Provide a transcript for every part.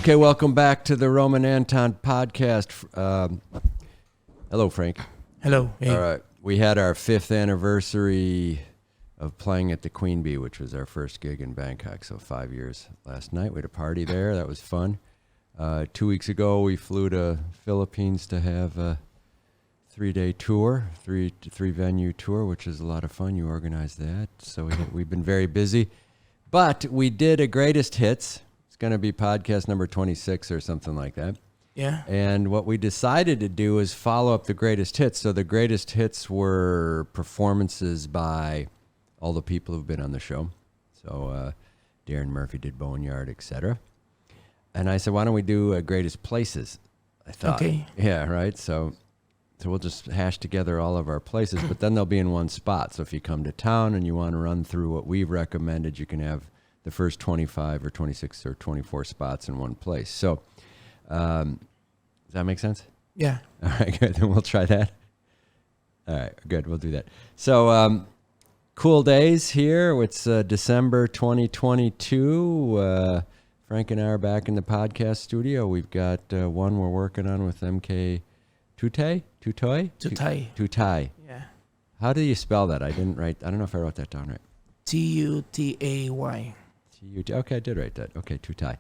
Okay, welcome back to the Roman Anton Podcast. Hello, Frank. Hello. Hey. All right. We had our 5th anniversary of playing at the Queen Bee, which was our first gig in Bangkok. So 5 years last night. We had a party there. That was fun. 2 weeks ago, we flew to Philippines to have a 3-day tour, three venue tour, which is a lot of fun. You organized that. So we've been very busy. But we did a greatest hits. It's going to be podcast number 26 or something like that. Yeah. And what we decided to do is follow up the greatest hits. So the greatest hits were performances by all the people who've been on the show. So Darren Murphy did Boneyard, etc. And I said, why don't we do greatest places? I thought. Okay. Yeah, right. So we'll just hash together all of our places, but then they'll be in one spot. So if you come to town and you want to run through what we've recommended, you can have the first 25 or 26 or 24 spots in one place. So does that make sense? Yeah. All right, good. Then we'll try that. All right, good. We'll do that. So cool days here. It's December 2022. Frank and I are back in the podcast studio. We've got one we're working on with MK Toey? Toey. Yeah. How do you spell that? I don't know if I wrote that down right. Tutay. Okay, I did write that. Okay, Toey.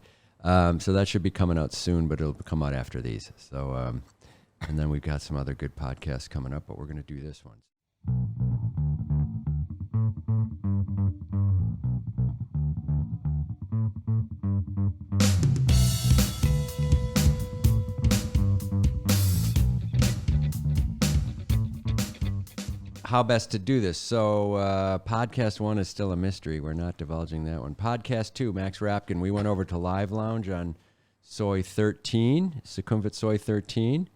So that should be coming out soon, but it'll come out after these. So, and then we've got some other good podcasts coming up, but we're going to do this one. How best to do this? So podcast 1 is still a mystery. We're not divulging that one. Podcast 2, Max Rapkin. We went over to Live Lounge on Soi 13, Sukhumvit Soi 13,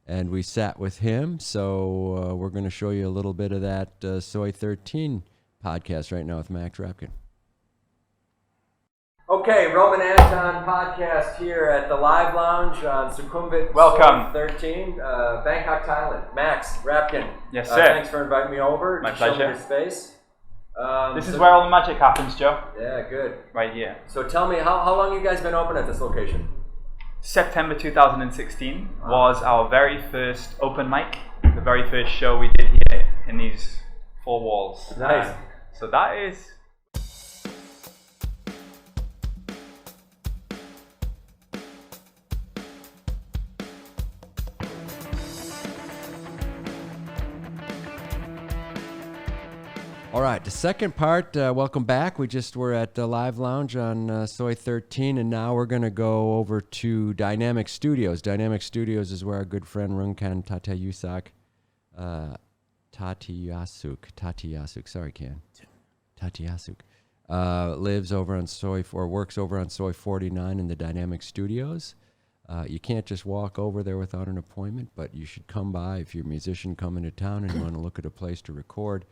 and we sat with him. So we're going to show you a little bit of that Soi 13 podcast right now with Max Rapkin. Okay, Roman Anton Podcast here at the Live Lounge on Sukhumvit Welcome. 13, Bangkok, Thailand. Max Rapkin. Yes, sir. Thanks for inviting me over. My to pleasure. Show me your space. This is where all the magic happens, Joe. Yeah, good. Right here. So tell me, how long you guys been open at this location? September 2016 was our very first open mic, the very first show we did here in these 4 walls. Nice. So that is... All right, the second part, welcome back. We just were at the Live Lounge on Soi 13, and now we're going to go over to Dynamic Studios. Dynamic Studios is where our good friend Rungkan Tatiyasuk lives over on Soi, or works over on Soi 49 in the Dynamic Studios. You can't just walk over there without an appointment, but you should come by if you're a musician coming to town and you want to look at a place to record.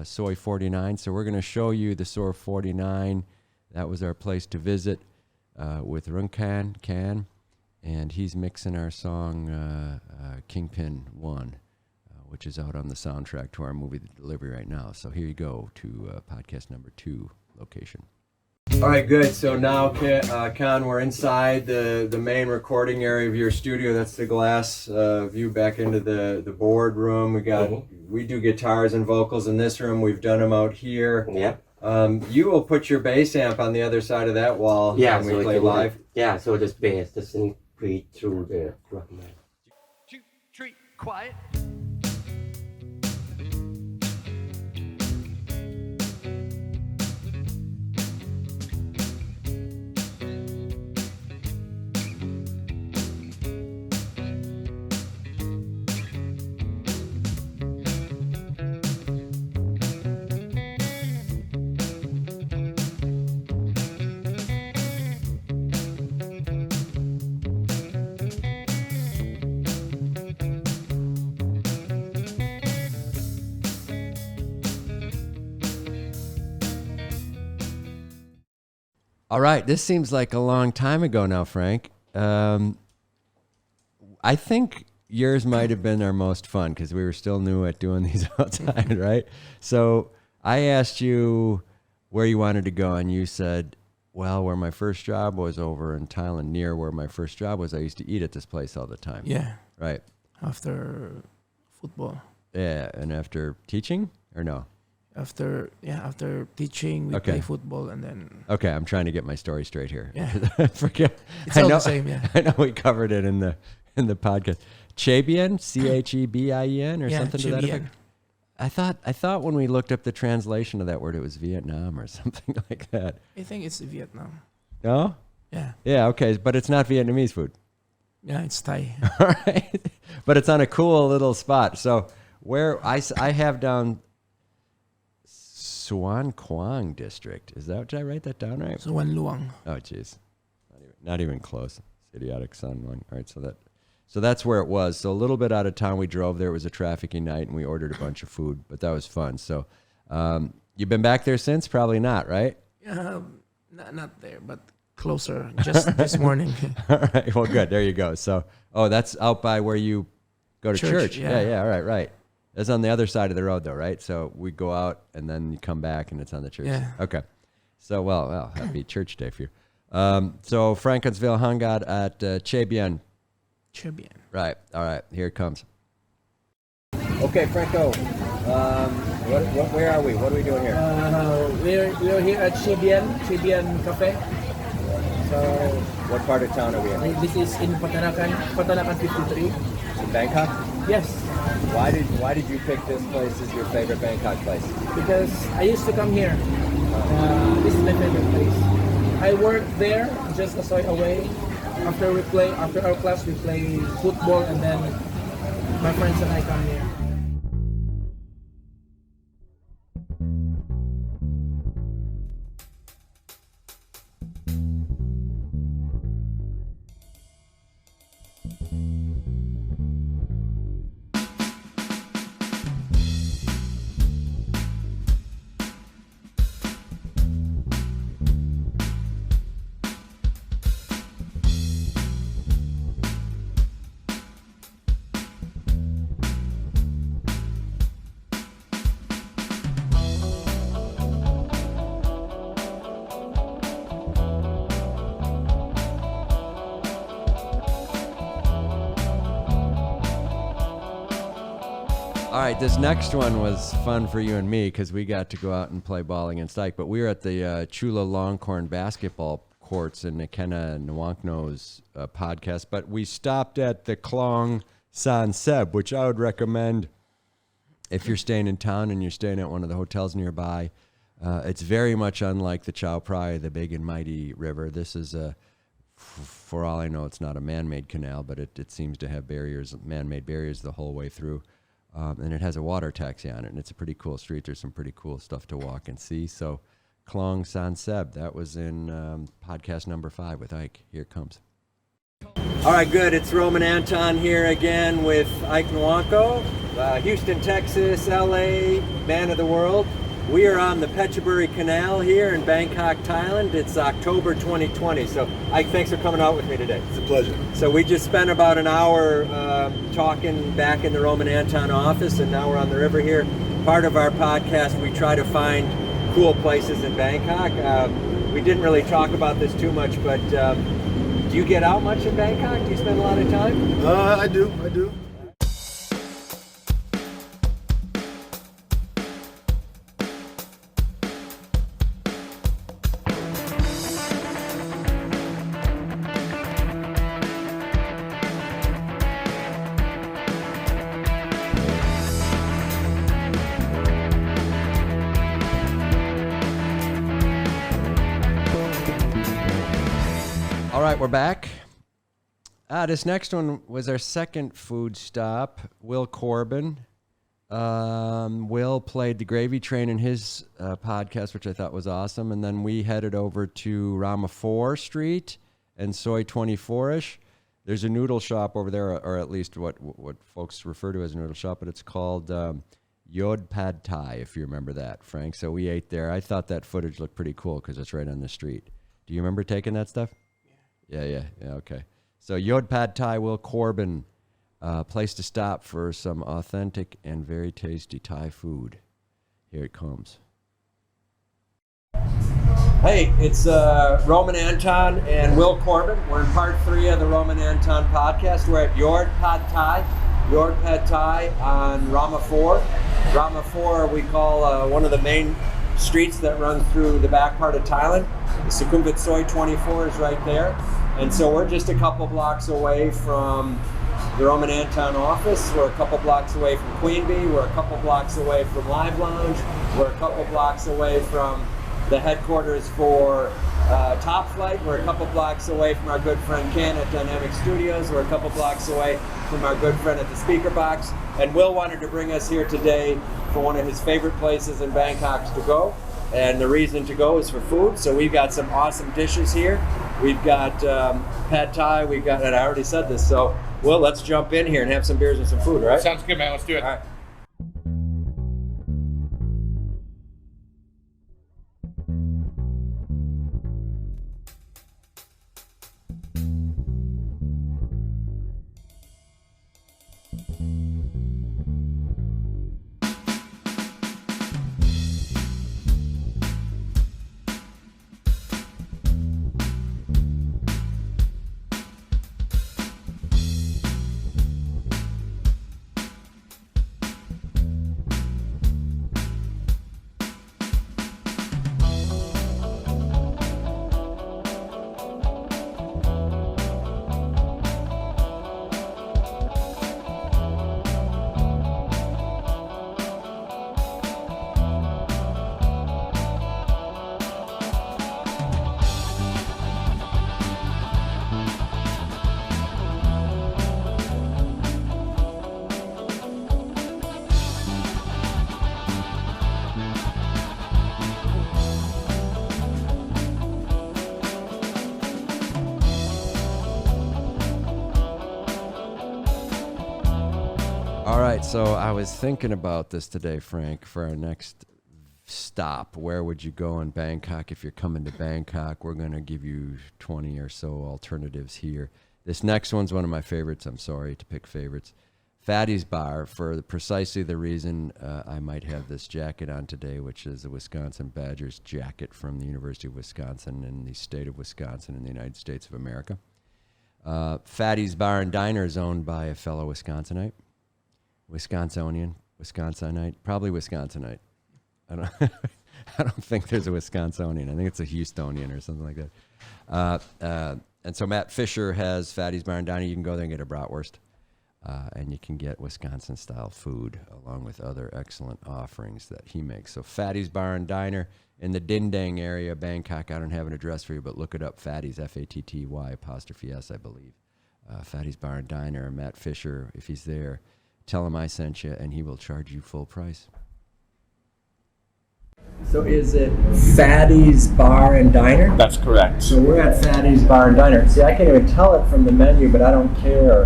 Soi 49. So we're going to show you the Soi 49. That was our place to visit with Rungkan, and he's mixing our song Kingpin 1, which is out on the soundtrack to our movie The Delivery right now. So here you go to podcast number 2 location. All right, good. So now, Khan, we're inside the main recording area of your studio. That's the glass view back into the boardroom. We do guitars and vocals in this room. We've done them out here. Yeah. You will put your bass amp on the other side of that wall when we play live. Yeah, so this bass doesn't breathe through the drum. 2, 3, quiet. All right, this seems like a long time ago now, Frank. I think yours might have been our most fun because we were still new at doing these outside, right? So I asked you where you wanted to go, and you said Well, where my first job was over in Thailand, near where my first job was, I used to eat at this place all the time. Yeah. Right. After football. Yeah, and after teaching or no? After teaching, we play football and then. Okay, I'm trying to get my story straight here. Yeah. I forget. It's all the same, yeah. I know we covered it in the podcast. Chebien, Chebien, or something to that effect. I thought when we looked up the translation of that word, it was Vietnam or something like that. I think it's Vietnam. No? Yeah. Yeah, okay, but it's not Vietnamese food. Yeah, it's Thai. All right. But it's on a cool little spot. So where I have down Suang Kuang district. Did I write that down right? Suan Luang. Oh, jeez. Not even close. It's idiotic son one. All right, so that's where it was. So a little bit out of town, we drove there. It was a trafficking night, and we ordered a bunch of food, but that was fun. So you've been back there since? Probably not, right? Not there, but closer. Just this morning. All right. Well, good. There you go. So, that's out by where you go to church. Yeah. All right. That's on the other side of the road, though, right? So we go out, and then you come back, and it's on the church. Yeah. Okay. So, well, happy church day for you. So Frankeins Hangad at Chebien. Chebien. Right. All right. Here it comes. Okay, Franco. Where are we? What are we doing here? We're here at Chebien Cafe. So What part of town are we in? this is in Patanakan 53. In Bangkok? Yes, Why did you pick this place as your favorite Bangkok place? because I used to come here. This is my favorite place. I work there just a side away. After our class, we play football, and then my friends and I come here. All right, this next one was fun for you and me because we got to go out and play ball against Ike. But we were at the Chulalongkorn basketball courts in Ikenna Nwankwo's podcast. But we stopped at the Klong San Seb, which I would recommend if you're staying in town and you're staying at one of the hotels nearby. It's very much unlike the Chao Phraya, the big and mighty river. This is for all I know, it's not a man-made canal, but it seems to have man-made barriers the whole way through. And it has a water taxi on it, and it's a pretty cool street. There's some pretty cool stuff to walk and see. So Klong San Seb, that was in podcast number 5 with Ike. Here it comes. All right, good. It's Roman Anton here again with Ike Nwankwo, Houston, Texas, LA, man of the world. We are on the Phetchaburi Canal here in Bangkok, Thailand. It's October 2020. So, Ike, thanks for coming out with me today. It's a pleasure. So we just spent about an hour talking back in the Roman Anton office, and now we're on the river here. Part of our podcast, we try to find cool places in Bangkok. We didn't really talk about this too much, but do you get out much in Bangkok? Do you spend a lot of time? I do. All right, we're back. This next one was our second food stop. Will Corbin. Will played the Gravy Train in his podcast, which I thought was awesome. And then we headed over to Rama 4 Street and Soy 24-ish. There's a noodle shop over there, or at least what folks refer to as a noodle shop, but it's called Yod Pad Thai, if you remember that, Frank. So we ate there. I thought that footage looked pretty cool because it's right on the street. Do you remember taking that stuff? Yeah, okay. So Yod Pad Thai, Will Corbin, place to stop for some authentic and very tasty Thai food. Here it comes. Hey, it's Roman Anton and Will Corbin. We're in part 3 of the Roman Anton Podcast. We're at Yod Pad Thai on Rama 4. Rama 4 we call one of the main streets that run through the back part of Thailand. The Sukhumvit Soi 24 is right there. And so we're just a couple blocks away from the Roman Anton office. We're a couple blocks away from Queen Bee. We're a couple blocks away from Live Lounge. We're a couple blocks away from the headquarters for Top Flight. We're a couple blocks away from our good friend Ken at Dynamic Studios. We're a couple blocks away from our good friend at the Speaker Box. And Will wanted to bring us here today for one of his favorite places in Bangkok to go. And the reason to go is for food. So we've got some awesome dishes here. We've got pad thai. We've got, and I already said this. So Will, let's jump in here and have some beers and some food, all right? Sounds good, man. Let's do it. All right. All right, so I was thinking about this today, Frank, for our next stop. Where would you go in Bangkok if you're coming to Bangkok? We're going to give you 20 or so alternatives here. This next one's one of my favorites. I'm sorry to pick favorites. Fatty's Bar, for precisely the reason I might have this jacket on today, which is a Wisconsin Badgers jacket from the University of Wisconsin in the state of Wisconsin in the United States of America. Fatty's Bar and Diner is owned by a fellow Wisconsinite. Wisconsinite, probably Wisconsinite. I don't think there's a Wisconsinian. I think it's a Houstonian or something like that. And so Matt Fisher has Fatty's Bar and Diner. You can go there and get a bratwurst, and you can get Wisconsin-style food along with other excellent offerings that he makes. So Fatty's Bar and Diner in the Daeng area, Bangkok. I don't have an address for you, but look it up. Fatty's, Fatty', I believe. Fatty's Bar and Diner. Matt Fisher, if he's there, tell him I sent you, and he will charge you full price. So is it Fatty's Bar and Diner? That's correct. So we're at Fatty's Bar and Diner. See, I can't even tell it from the menu, but I don't care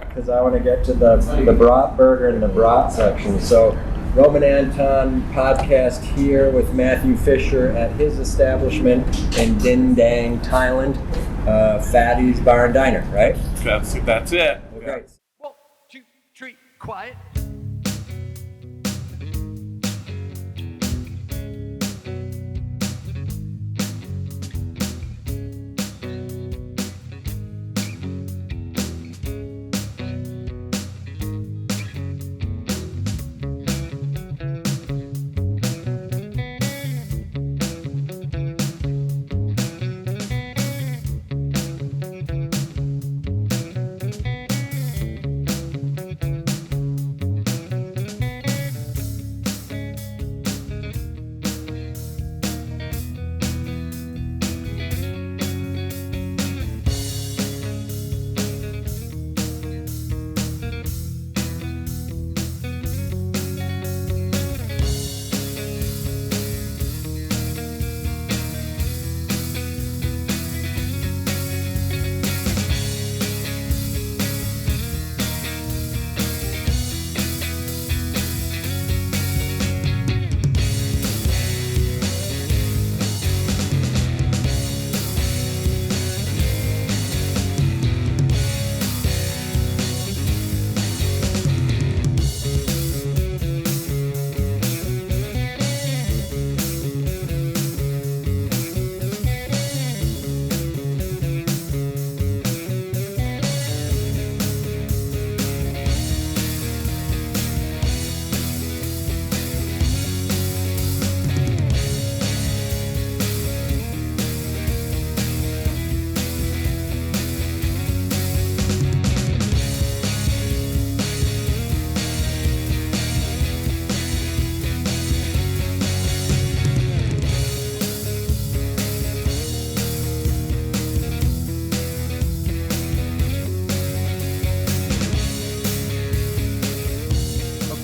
because I want to get to the brat burger and the brat section. So Roman Anton Podcast here with Matthew Fisher at his establishment in Daeng, Thailand. Fatty's Bar and Diner, right? That's it. Okay. 1, 2, 3, quiet.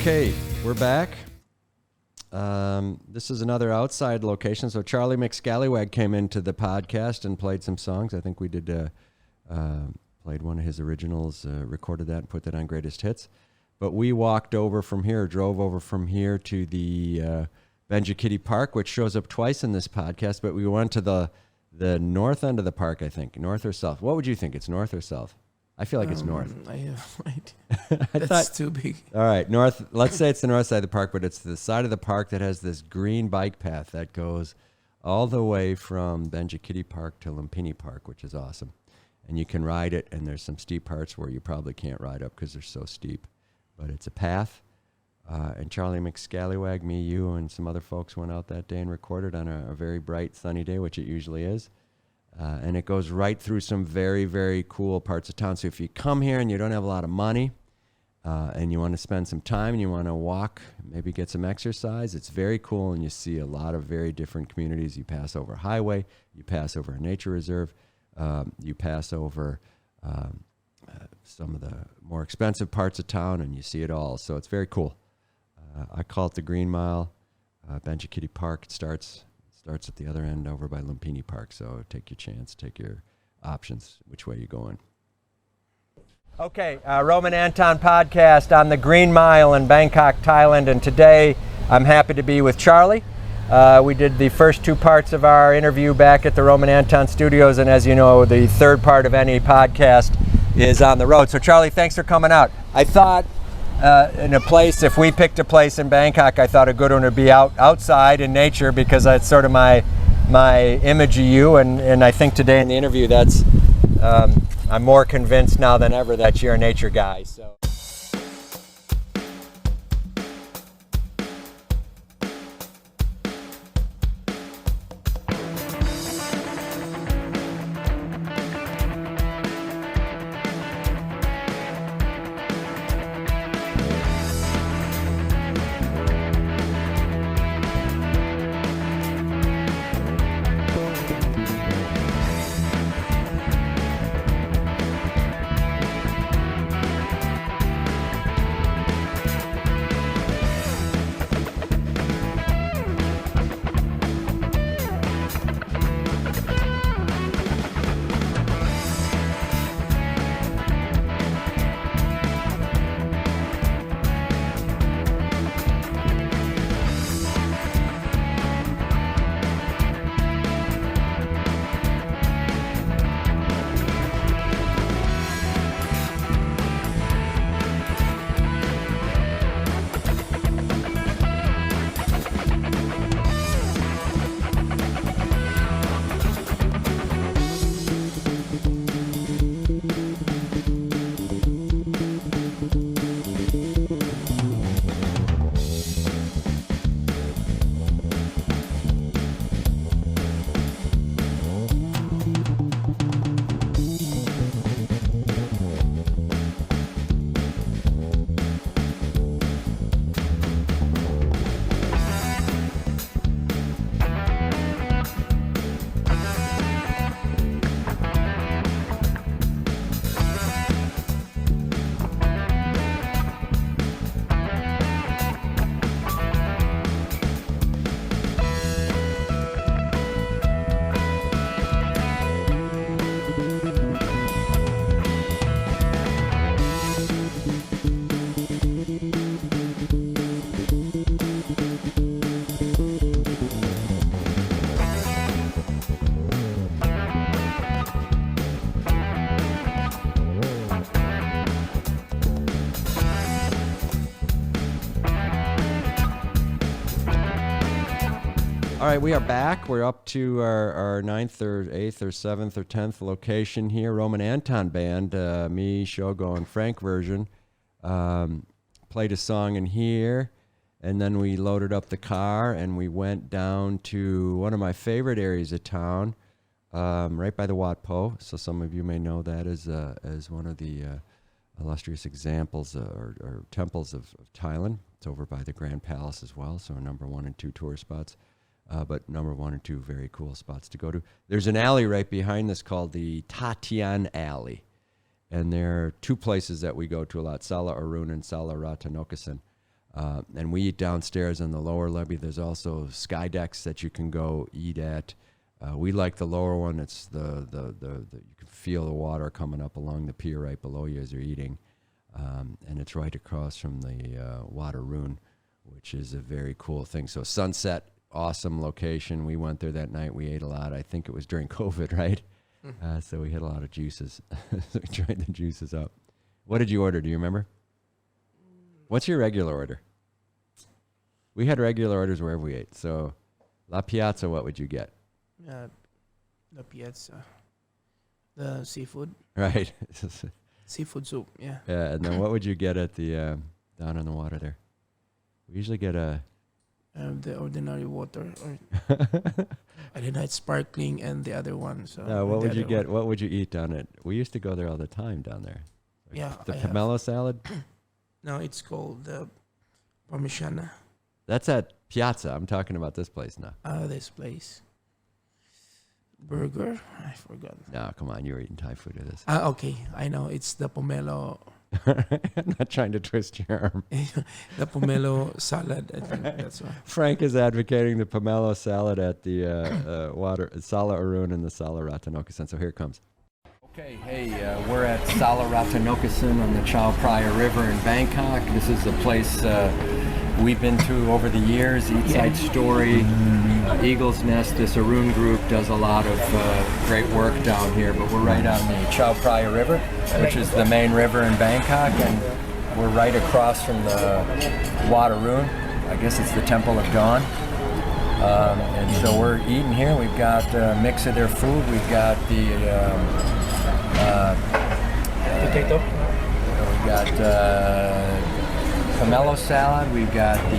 Okay, we're back. This is another outside location. So Charlie McSkallywag came into the podcast and played some songs. I think we did played one of his originals, recorded that and put that on Greatest Hits. But we walked over from here, drove over from here to the Benjakitti Park, which shows up twice in this podcast. But we went to the north end of the park, I think. North or south? What would you think? It's north or south? I feel like it's north. I have no idea. That's too big. All right, north. Let's say it's the north side of the park, but it's the side of the park that has this green bike path that goes all the way from Benjakitti Park to Lumpuni Park, which is awesome. And you can ride it, and there's some steep parts where you probably can't ride up because they're so steep. But it's a path. And Charlie McSkallywag, me, you, and some other folks went out that day and recorded on a very bright, sunny day, which it usually is. And it goes right through some very, very cool parts of town. So if you come here and you don't have a lot of money and you want to spend some time and you want to walk, maybe get some exercise, it's very cool. And you see a lot of very different communities. You pass over a highway, you pass over a nature reserve, you pass over some of the more expensive parts of town, and you see it all. So it's very cool. I call it the Green Mile. Benjakitti Park starts at the other end over by Lumpuni Park. So take your chance, take your options, which way you're going. Okay, Roman Anton Podcast on the Green Mile in Bangkok, Thailand. And today I'm happy to be with Charlie. We did the first two parts of our interview back at the Roman Anton Studios. And as you know, the third part of any podcast is on the road. So Charlie, thanks for coming out. I thought in a place, if we picked a place in Bangkok, I thought a good one would be outside in nature, because that's sort of my image of you, and I think today in the interview that's I'm more convinced now than ever that you're a nature guy. So. All right, we are back. We're up to our 9th or 8th or 7th or 10th location here. Roman Anton Band, me, Shogo, and Frank version. Played a song in here, and then we loaded up the car, and we went down to one of my favorite areas of town, right by the Wat Po. So some of you may know that as one of the illustrious examples or temples of Thailand. It's over by the Grand Palace as well, so number 1 and 2 tourist spots. But number 1 and 2 very cool spots to go to. There's an alley right behind this called the Tatian Alley. And there are 2 places that we go to a lot, Sala Arun and Sala Ratanokosin. And we eat downstairs on the lower lobby. There's also sky decks that you can go eat at. We like the lower one. It's the you can feel the water coming up along the pier right below you as you're eating. And it's right across from the Sala Arun, which is a very cool thing. So sunset, awesome location. We went there that night. We ate a lot. I think it was during COVID, right? So we had a lot of juices. So we tried the juices up. What did you order? Do you remember? What's your regular order? We had regular orders wherever we ate. So La Piazza, what would you get? The piazza, the seafood, Right. seafood soup. Yeah. Yeah, and then what would you get at the down on the water there? We usually get a The ordinary water, or I did not sparkling, and the other one. So what the would you other get? one. What would you eat down at? We used to go there all the time down there. Yeah, The I have. pomelo salad. No, it's called the parmigiana. That's at Piazza. I'm talking about this place now. This place. Burger. I forgot. No, come on, you were eating Thai food with this. Okay, I know. It's the pomelo. I'm not trying to twist your arm. The pomelo salad. I think that's one. Frank is advocating the pomelo salad at the Sala Arun and the Sala Ratanokosin. So here it comes. Okay, hey, we're at Sala Ratanokosin on the Chao Phraya River in Bangkok. This is a place we've been to over the years. Eat Side Story, Eagle's Nest. This Arun group does a lot of great work down here, but we're right on the Chao Phraya River, which is the main river in Bangkok, and we're right across from the Wat Arun. I guess it's the Temple of Dawn. And so we're eating here. We've got a mix of their food. We've got the Potato. we've got pomelo salad. We've got the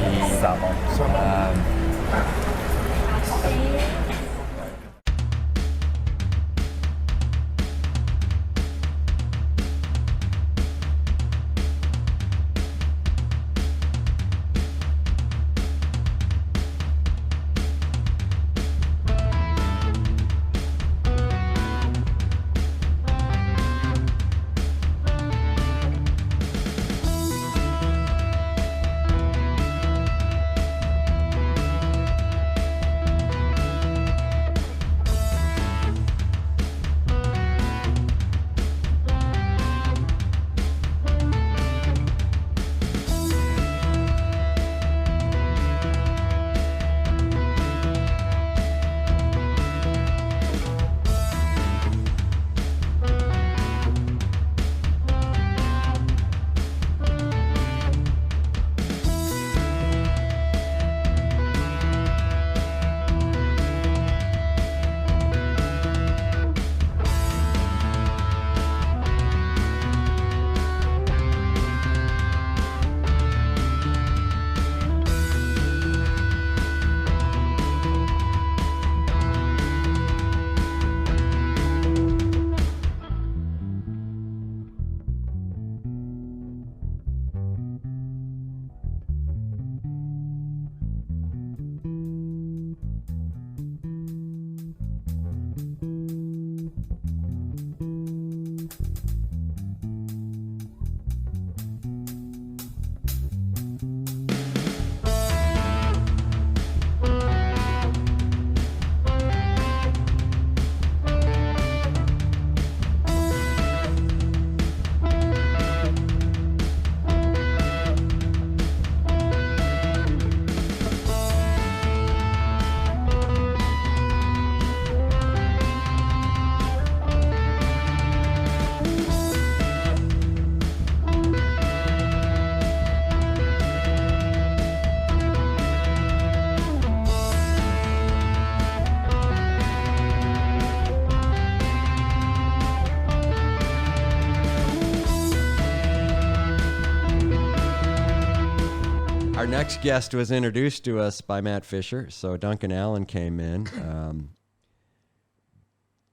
Our next guest was introduced to us by Matt Fisher. So Duncan Allen came in.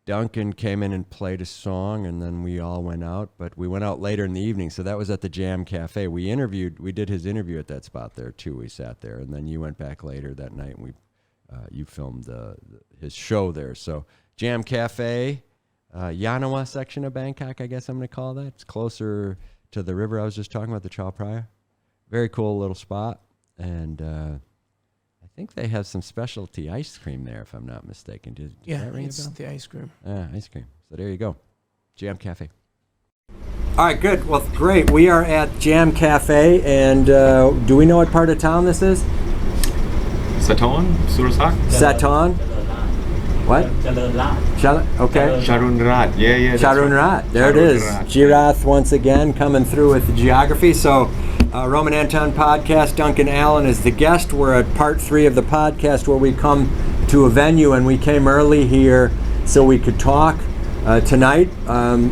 Duncan came in and played a song, and then we all went out. But we went out later in the evening, so that was at the Jam Cafe. We did his interview at that spot there too. We sat there, and then you went back later that night, and you filmed his show there. So Jam Cafe, Yanawa section of Bangkok, I guess I'm going to call that. It's closer to the river I was just talking about, the Chao Phraya. Very cool little spot. And I think they have some specialty ice cream there, if I'm not mistaken. Did that ring a it's bell? the ice cream. Ice cream. So there you go. Jam Cafe. All right, good. Well, great. We are at Jam Cafe, and do we know what part of town this is? Saton, Surasak? Saton? What? Okay. Charunrat. Yeah. Charunrat. There it is. Girath once again coming through with the geography. So, Roman Anton Podcast, Duncan Allen is the guest. We're at part 3 of the podcast where we come to a venue, and we came early here so we could talk. Tonight,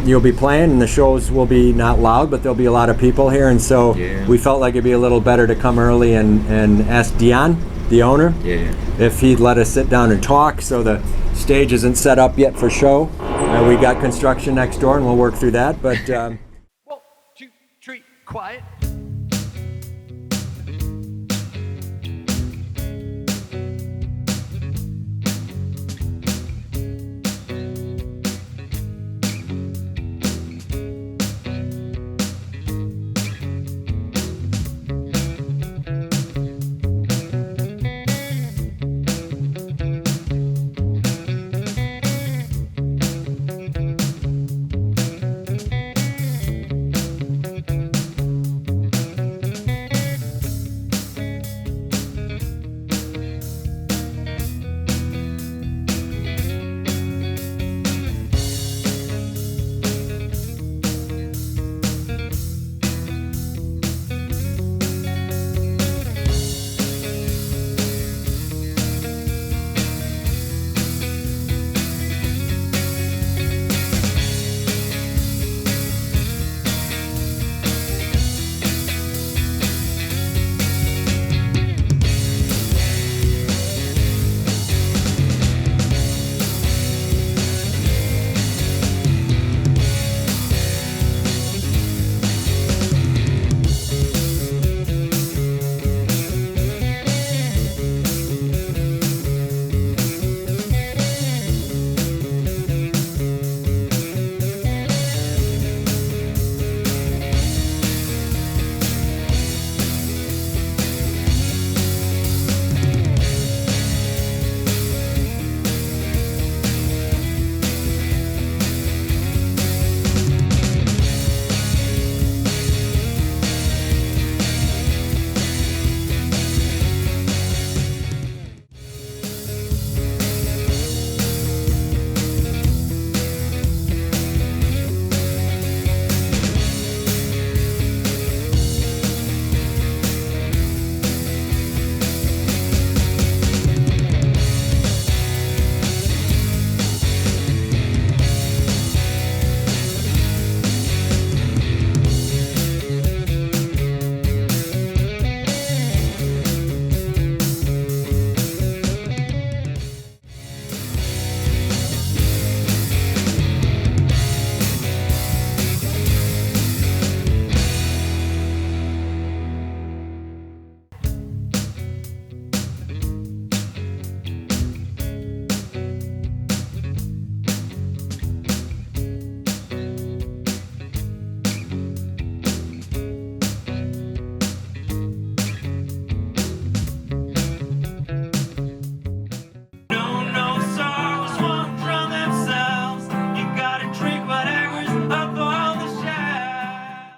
you'll be playing, and the shows will be not loud, but there'll be a lot of people here, and so we felt like it'd be a little better to come early and ask Dion, the owner, if he'd let us sit down and talk. So the stage isn't set up yet for show. We got construction next door, and we'll work through that. But 1, 2, 3, quiet.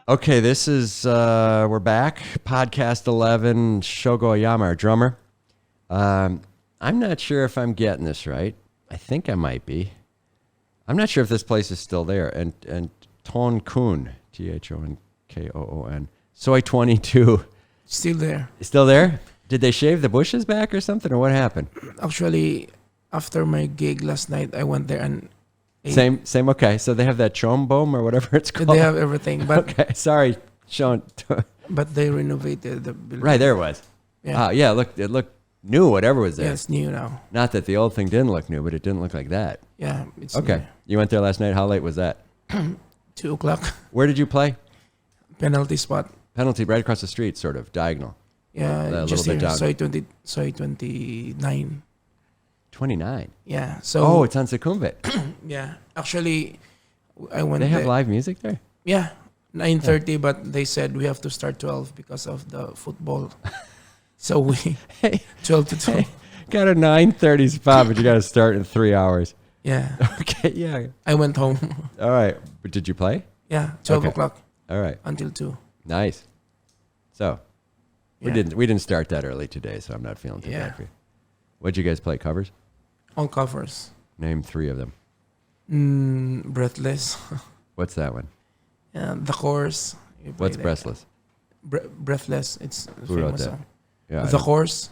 Okay, this is, we're back. Podcast 11, Shogo Oyama, our drummer. I'm not sure if I'm getting this right. I think I might be. I'm not sure if this place is still there. And Ton Kun, Thonkoon, Soy 22. Still there. Still there? Did they shave the bushes back or something, or what happened? Actually, after my gig last night, I went there and ate. Same. Okay, so they have that chombom or whatever it's called. They have everything, but okay, sorry, Sean. but they renovated the building. Right there it was. Yeah. It looked new. Whatever was there. Yeah, it's new now. Not that the old thing didn't look new, but it didn't look like that. Yeah, it's okay. New. You went there last night. How late was that? 2:00. Where did you play? Penalty spot. Penalty, right across the street, sort of diagonal. Yeah, a just little bit here. down. Soy 29. 29. Yeah. So. It's on Sukhumvit. Yeah. Actually, I went. They have there. live music there. Yeah. 9:30, but they said we have to start 12 because of the football. So we 12 to 12. Got a 9:30 spot, but you got to start in 3 hours. Yeah. Okay, yeah. I went home. All right. But did you play? Yeah, 12 Okay. o'clock All right. until 2. Nice. So we Yeah. didn't start that early today, so I'm not feeling too Yeah. bad for you. What'd you guys play? Covers? All covers. Name 3 of them. Breathless. What's that one? The Horse. You play What's that. Breathless? Breathless. It's a Who wrote famous that? song. Yeah. I The don't- Horse.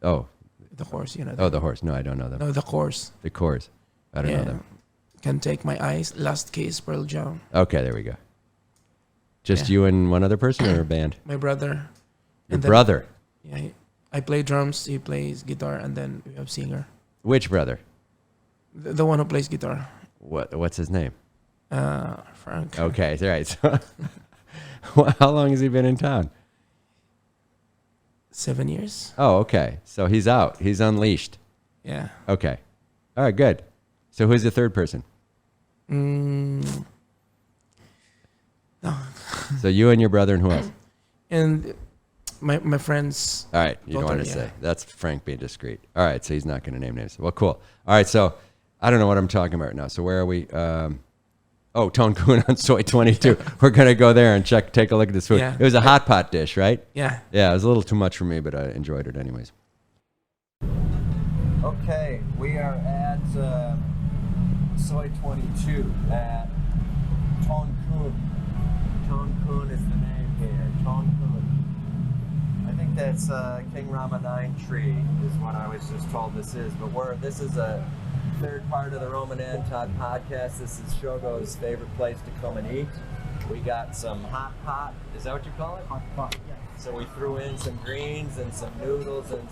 Oh. The Horse, you know. Oh, the Horse. No, I don't know them. No, The Horse. The Coors. I don't know them. Can Take My Eyes. Last Kiss, Pearl Jam. Okay, there we go. Just Yeah. you and one other person or a band? My brother. Your And then- brother. Yeah, I play drums. He plays guitar, and then we have singer. Which brother? The one who plays guitar. What's his name? Frank. Okay, right. So, how long has he been in town? 7 years. Oh, okay. So he's out. He's unleashed. Yeah. Okay. All right, good. So who's the third person? No. So you and your brother and who else? And my friends. All right, you don't Daughter, want to yeah. say. That's Frank being discreet. All right, so he's not going to name names. Well, cool. All right, so I don't know what I'm talking about right now. So where are we? Ton Kun on Soy 22. We're going to go there and take a look at this food. Yeah. It was a hot pot dish, right? Yeah. Yeah, it was a little too much for me, but I enjoyed it anyways. Okay, we are at Soy 22 at Ton Kun. Ton Kun is the name here. Ton Kun. I think that's King Rama 9 tree is what I was just told this is. But this is a third part of the Roman Anton Podcast. This is Shogo's favorite place to come and eat. We got some hot pot. Is that what you call it? Hot pot. Yeah. So we threw in some greens and some noodles and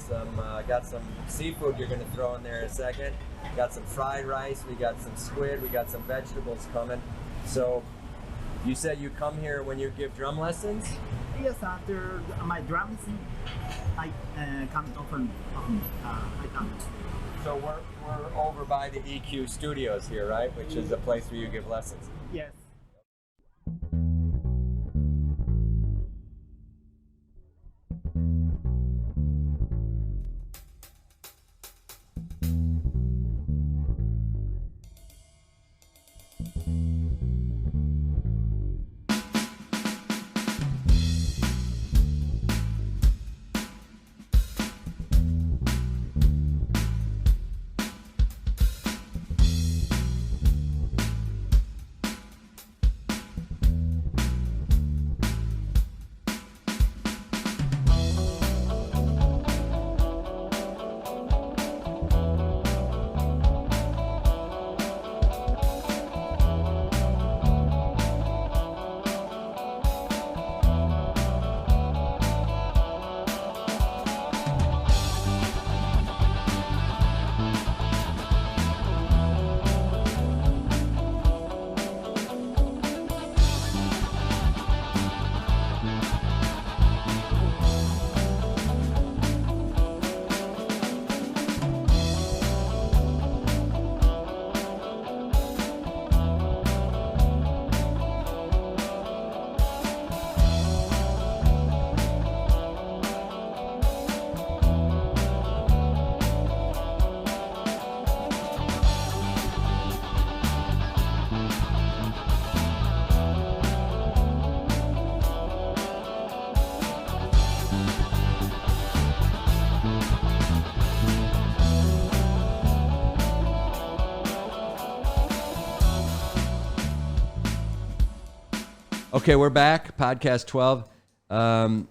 got some seafood you're going to throw in there in a second. Got some fried rice. We got some squid. We got some vegetables coming. So you said you come here when you give drum lessons? Yes, after my drum lesson, I come often. I come. So we're over by the EQ Studios here, right? Which is a place where you give lessons. Yes. Okay, we're back. Podcast 12. Was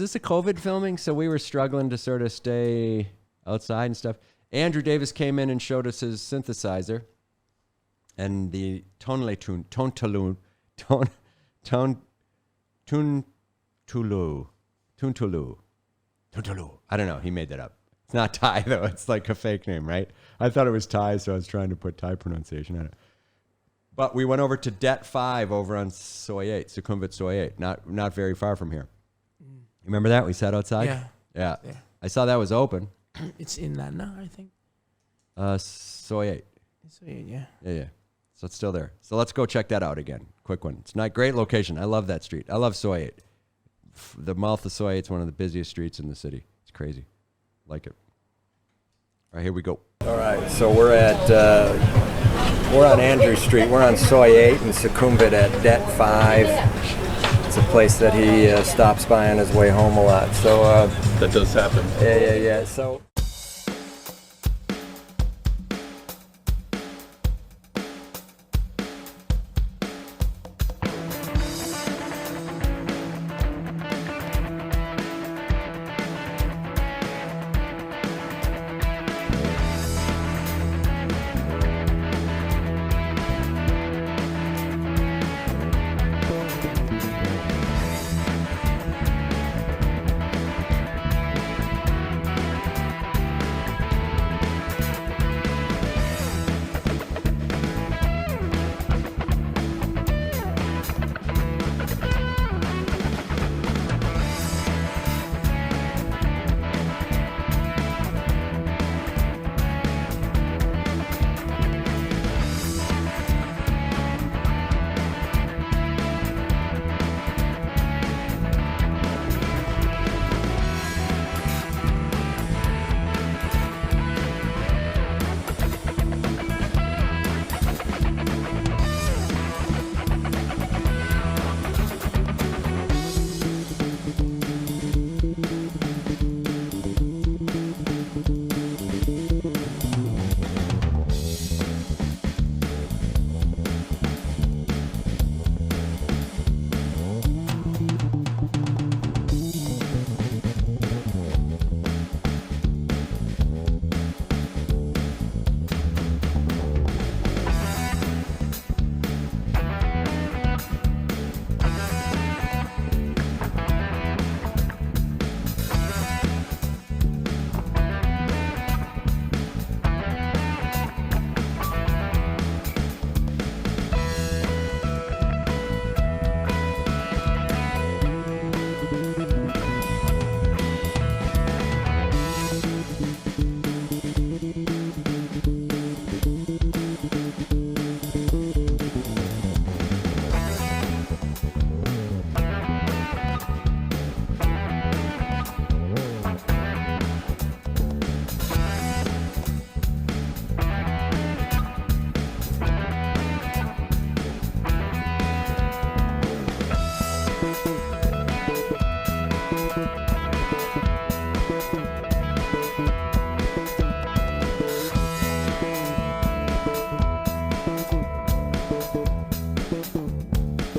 this a COVID filming? So we were struggling to sort of stay outside and stuff. Andrew Davis came in and showed us his synthesizer and the Tontulu. I don't know. He made that up. It's not Thai though. It's like a fake name, right? I thought it was Thai, so I was trying to put Thai pronunciation on it. But we went over to Det 5 over on Soy 8, Sukhumvit Soy 8, not very far from here. You remember that? We sat outside? Yeah. Yeah. Yeah. I saw that was open. It's in Nana, I think. Soy 8. So, yeah. Yeah. So it's still there. So let's go check that out again. quick one. It's not great location. I love that street. I love Soi 8. The mouth of Soi 8 is one of the busiest streets in the city. It's crazy. Like it. All right, here we go. All right, so we're on Andrew Street. We're on Soi 8 and Sukhumvit at Det 5. It's a place that he stops by on his way home a lot. So That does happen. yeah. So.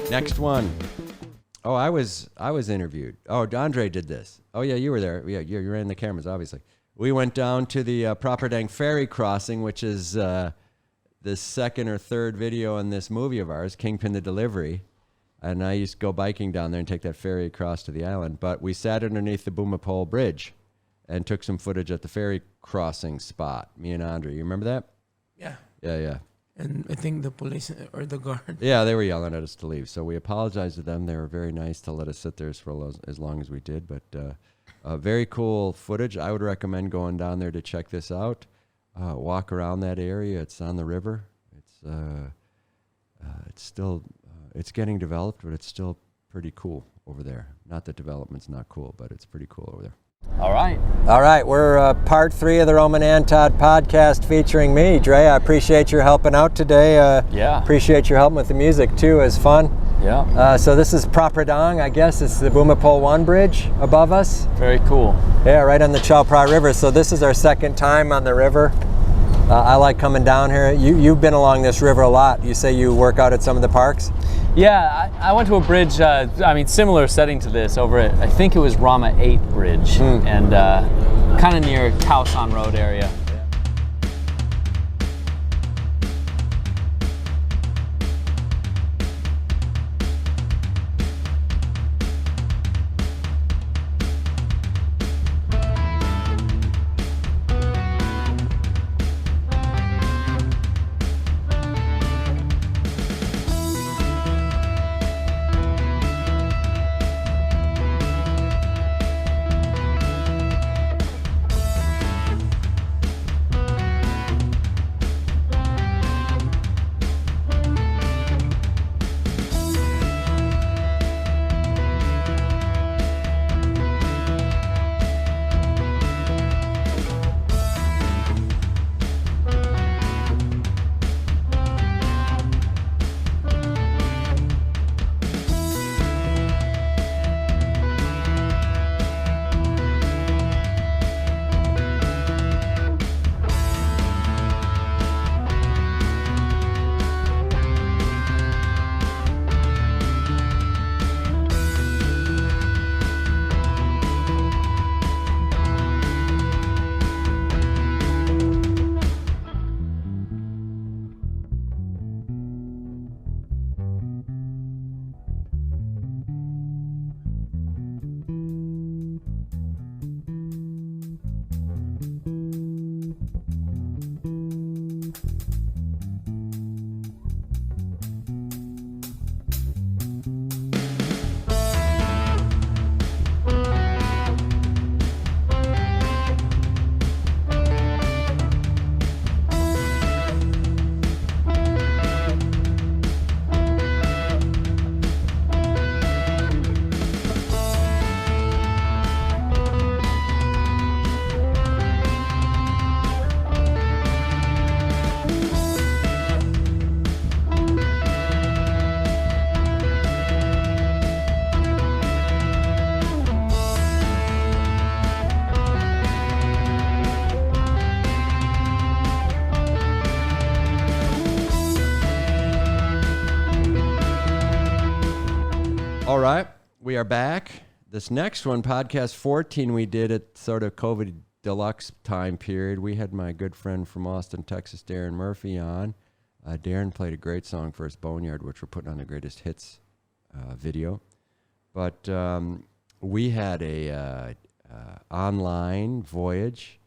Next one. Oh, I was interviewed. Oh, Andre did this. Oh, yeah, you were there. Yeah, you ran the cameras, obviously. We went down to the Phra Pradaeng ferry crossing, which is the second or third video in this movie of ours, Kingpin the Delivery. And I used to go biking down there and take that ferry across to the island. But we sat underneath the Bumapole Bridge and took some footage at the ferry crossing spot, me and Andre. You remember that? Yeah. Yeah. And I think the police or the guard. Yeah, they were yelling at us to leave. So we apologized to them. They were very nice to let us sit there for as long as we did. But very cool footage. I would recommend going down there to check this out. Walk around that area. It's on the river. It's still it's getting developed, but it's still pretty cool over there. Not that development's not cool, but it's pretty cool over there. All right. We're part 3 of the Roman Anton Podcast featuring me. Dre, I appreciate your helping out today. Yeah. Appreciate your helping with the music too. It was fun. Yeah. So this is Phra Pradaeng, I guess. It's the Bumapole 1 bridge above us. Very cool. Yeah, right on the Chao Phraya River. So this is our second time on the river. I like coming down here. You've been along this river a lot. You say you work out at some of the parks? Yeah, I went to a bridge, similar setting to this over at, I think it was Rama 8 Bridge, and kind of near Khao San Road area. All right, we are back. This next one, podcast 14, we did at sort of COVID deluxe time period. We had my good friend from Austin, Texas, Darren Murphy on. Darren played a great song for us, Boneyard, which we're putting on the greatest hits video. But we had a online voyage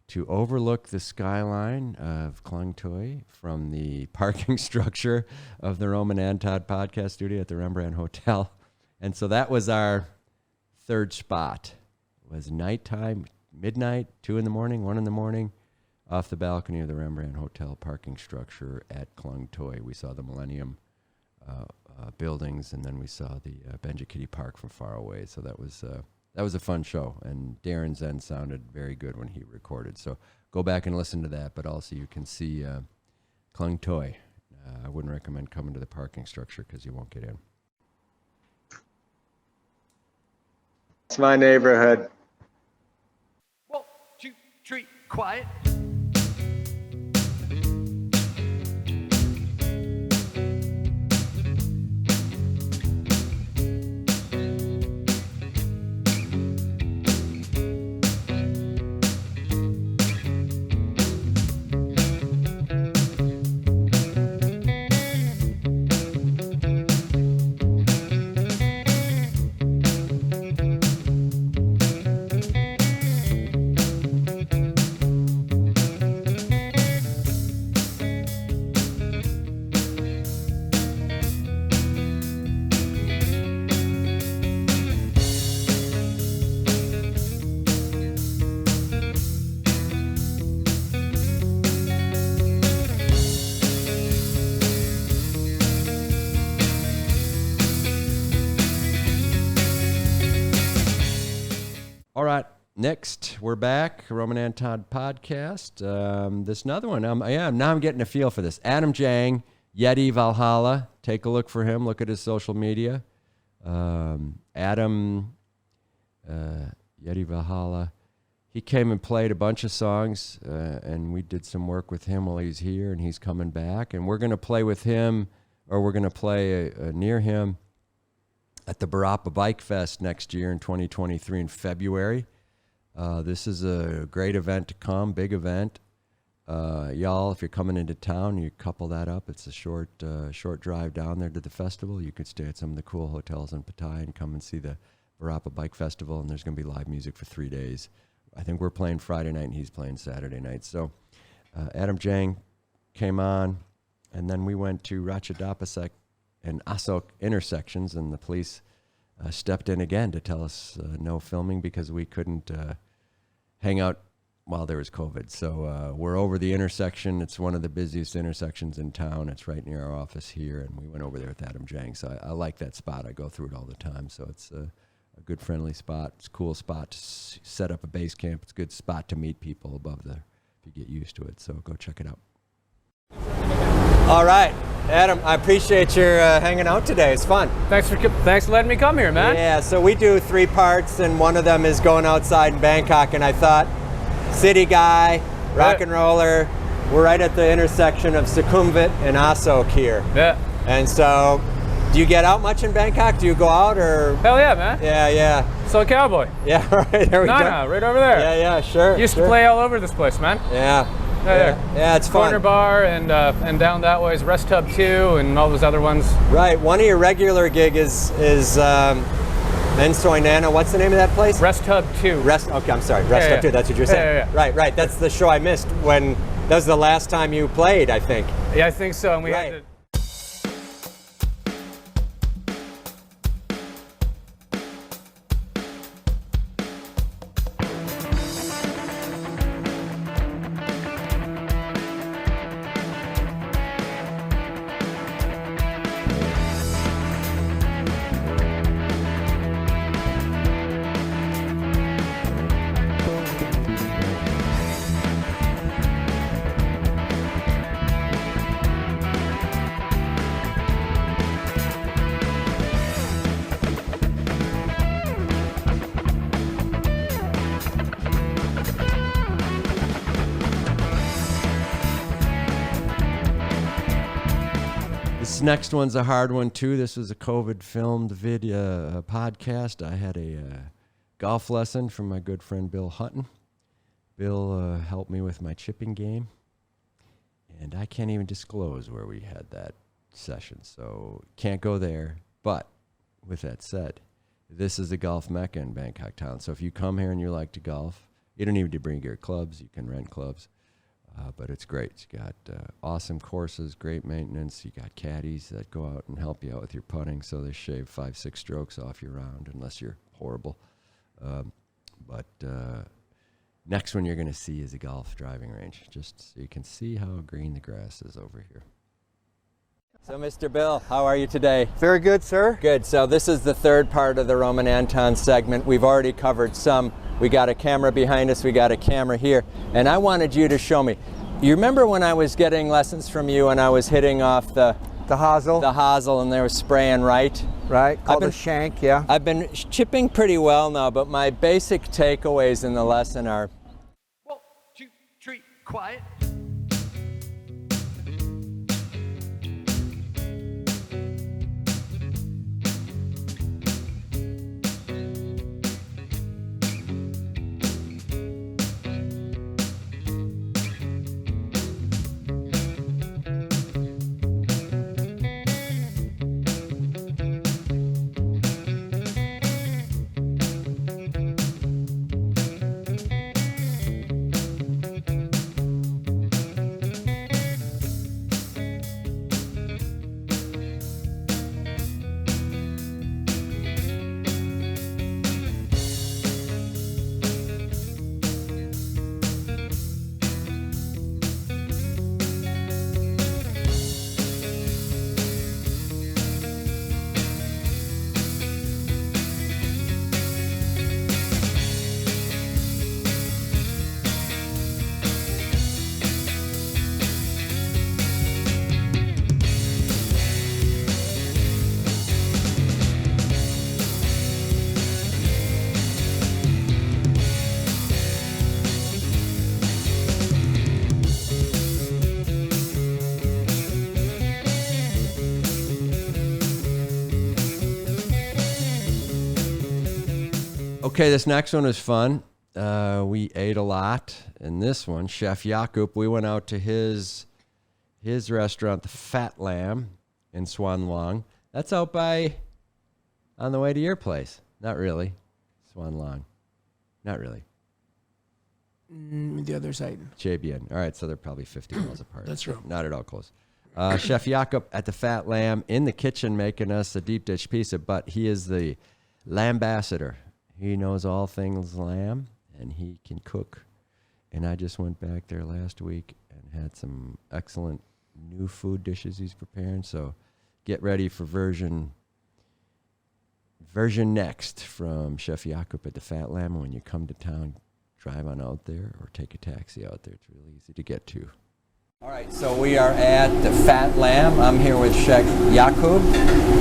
to overlook the skyline of Klong Toey from the parking structure of the Roman Anton Podcast studio at the Rembrandt Hotel. And so that was our third spot. It was nighttime, midnight, 2 in the morning, 1 in the morning, off the balcony of the Rembrandt Hotel parking structure at Klong Toey. We saw the Millennium buildings, and then we saw the Benjakitti Park from far away. So that was a fun show, and Darren's end sounded very good when he recorded. So go back and listen to that, but also you can see Klong Toey. I wouldn't recommend coming to the parking structure because you won't get in. It's my neighborhood. 1, 2, 3, quiet. All right, next we're back. Roman Anton Podcast. This another one. Now I'm getting a feel for this. Adam Jang, Yeti Valhalla. Take a look for him. Look at his social media. Adam Yeti Valhalla. He came and played a bunch of songs, and we did some work with him while he's here, and he's coming back. And we're going to play with him, or we're going to play near him at the Barapa Bike Fest next year in 2023 in February. This is a great event to come, big event. Y'all, if you're coming into town, you couple that up. It's a short drive down there to the festival. You could stay at some of the cool hotels in Pattaya and come and see the Barapa Bike Festival, and there's going to be live music for 3 days. I think we're playing Friday night, and he's playing Saturday night. So Adam Jang came on, and then we went to Ratchadapasek and Asok intersections, and the police stepped in again to tell us no filming because we couldn't hang out while there was COVID. So we're over the intersection. It's one of the busiest intersections in town. It's right near our office here, and we went over there with Adam Jang. So I like that spot. I go through it all the time. So it's a good, friendly spot. It's a cool spot to set up a base camp. It's a good spot to meet people above there if you get used to it. So go check it out. All right, Adam, I appreciate your hanging out today. It's fun. Thanks for letting me come here, man. Yeah, so we do 3 parts, and one of them is going outside in Bangkok, and I thought, city guy, rock and roller, we're right at the intersection of Sukhumvit and Asok here. Yeah. And so, do you get out much in Bangkok? Do you go out, or? Hell yeah, man. Yeah. So a cowboy. Yeah, right, there we go. Right over there. Yeah, sure. Used to play all over this place, man. Yeah, it's fun. Corner bar and down that way is Rest Tub 2 and all those other ones. Right. One of your regular gig is Mensoy Nana. What's the name of that place? Rest Tub 2. Okay, I'm sorry. Rest Tub 2. That's what you're saying. Yeah. Right. That's the show I missed when that was the last time you played, I think. Yeah, I think so. And we had to. next one's a hard one too. This was a COVID filmed video podcast. I had a golf lesson from my good friend Bill Hutton. Bill helped me with my chipping game, and I can't even disclose where we had that session, so can't go there. But with that said, this is a golf mecca in Bangkok town. So if you come here and you like to golf, you don't need to bring your clubs. You can rent clubs, but it's great. You got awesome courses, great maintenance. You got caddies that go out and help you out with your putting, so they shave 5-6 strokes off your round unless you're horrible. But next one you're going to see is a golf driving range, just so you can see how green the grass is over here. So, Mr. Bill, how are you today? Very good, sir. Good. So this is the third part of the Roman Anton segment. We've already covered some. We got a camera behind us. We got a camera here. And I wanted you to show me. You remember when I was getting lessons from you and I was hitting off the hosel? The hosel, and they were spraying right? Right, called a shank, yeah. I've been chipping pretty well now, but my basic takeaways in the lesson are 1, 2, 3, quiet. Okay, this next one was fun. We ate a lot. And this one, Chef Jakub, we went out to his restaurant, the Fat Lamb in Suan Long. That's out by, on the way to your place. Not really. Suan Long. Not really. The other side. Chebien. All right, so they're probably 50 miles apart. That's true. Not at all close. Chef Jakub at the Fat Lamb in the kitchen making us a deep dish pizza, but he is the lambassador. He knows all things lamb, and he can cook. And I just went back there last week and had some excellent new food dishes he's preparing. So get ready for version next from Chef Jakub at the Fat Lamb. And when you come to town, drive on out there or take a taxi out there. It's really easy to get to. All right, so we are at the Fat Lamb. I'm here with Chef Jakub.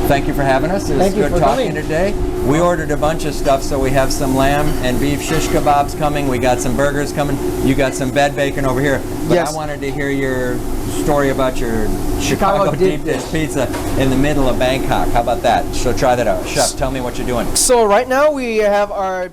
Thank you for having us. It was Thank you good for talking coming. today. We ordered a bunch of stuff, so we have some lamb and beef shish kebabs coming. We got some burgers coming. You got some bed bacon over here. But Yes. I wanted to hear your story about your Chicago deep dish pizza in the middle of Bangkok. How about that? So try that out. Chef, tell me what you're doing. So right now we have our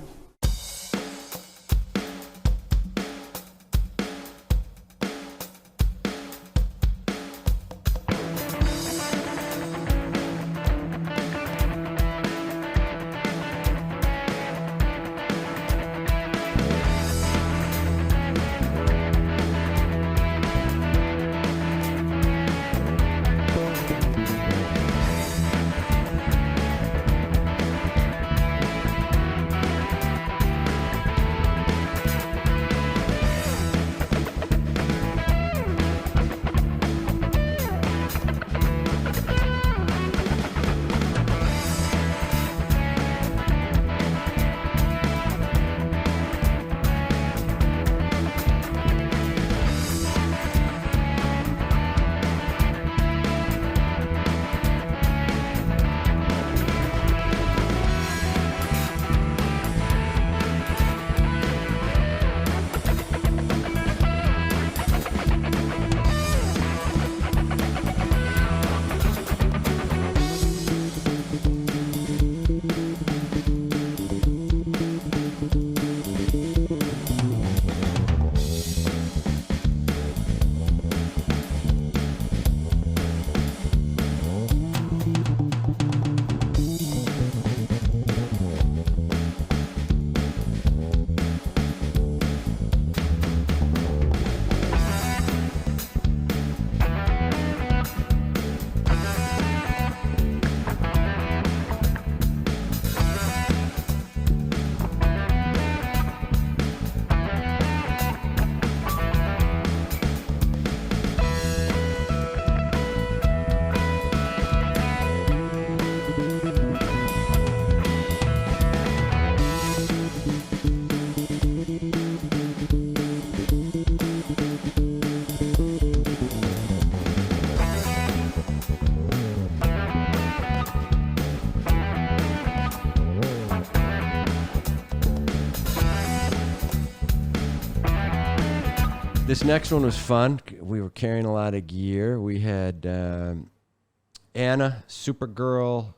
This next one was fun. We were carrying a lot of gear. We had Anna, Supergirl,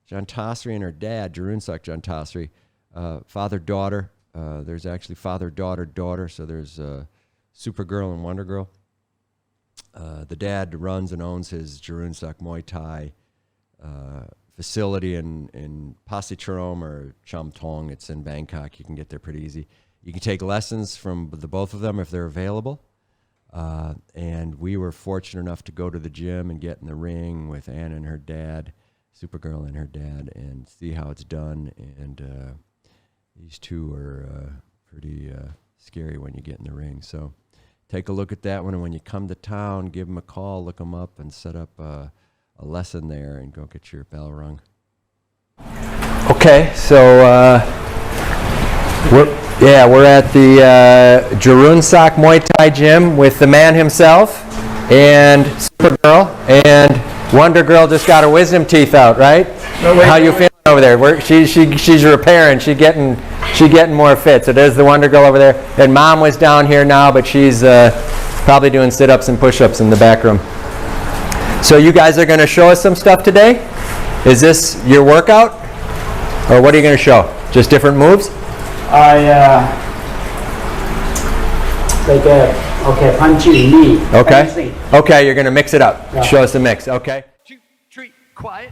John Tossry, and her dad, Jarunsak John Tossry, father-daughter. There's actually father-daughter, so there's Supergirl and Wonder Girl. The dad runs and owns his Jarunsak Muay Thai facility in Pasitrom or Cham Tong. It's in Bangkok. You can get there pretty easy. You can take lessons from the both of them if they're available. And we were fortunate enough to go to the gym and get in the ring with Anna and her dad, Supergirl and her dad, and see how it's done. And these two are pretty scary when you get in the ring. So take a look at that one. And when you come to town, give them a call, look them up, and set up a lesson there and go get your bell rung. Okay, so we're at the Jarunsak Muay Thai gym with the man himself and Supergirl, and Wonder Girl just got her wisdom teeth out, right? How you feeling over there? She's repairing. She getting more fit. So there's the Wonder Girl over there. And Mom was down here now, but she's probably doing sit-ups and push-ups in the back room. So you guys are going to show us some stuff today? Is this your workout? Or what are you going to show? Just different moves? Punchy knee. Okay. Okay, you're going to mix it up. Yeah. Show us the mix. Okay. 2, 3, quiet.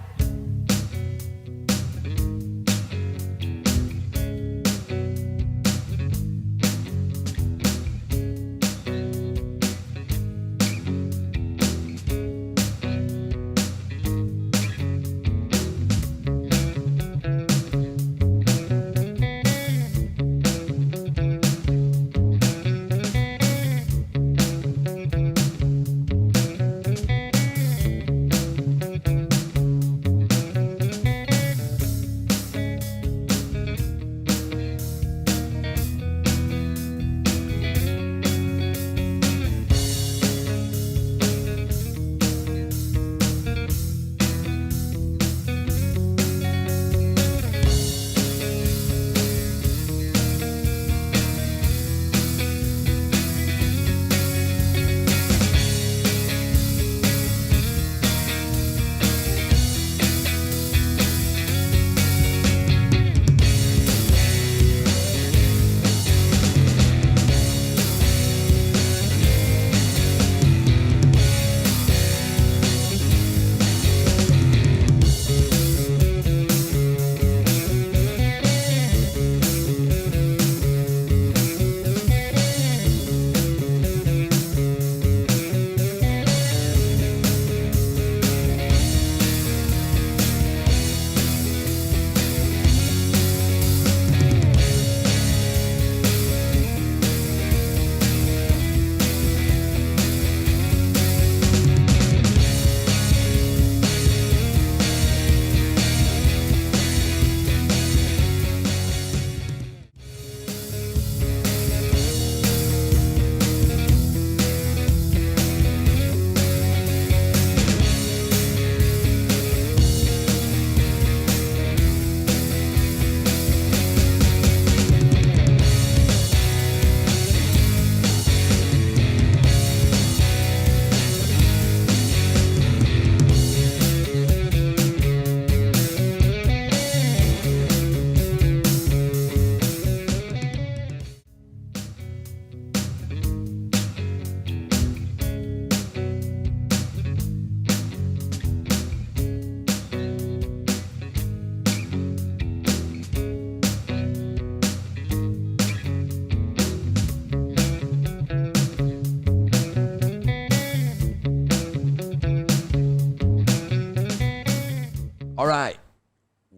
All right.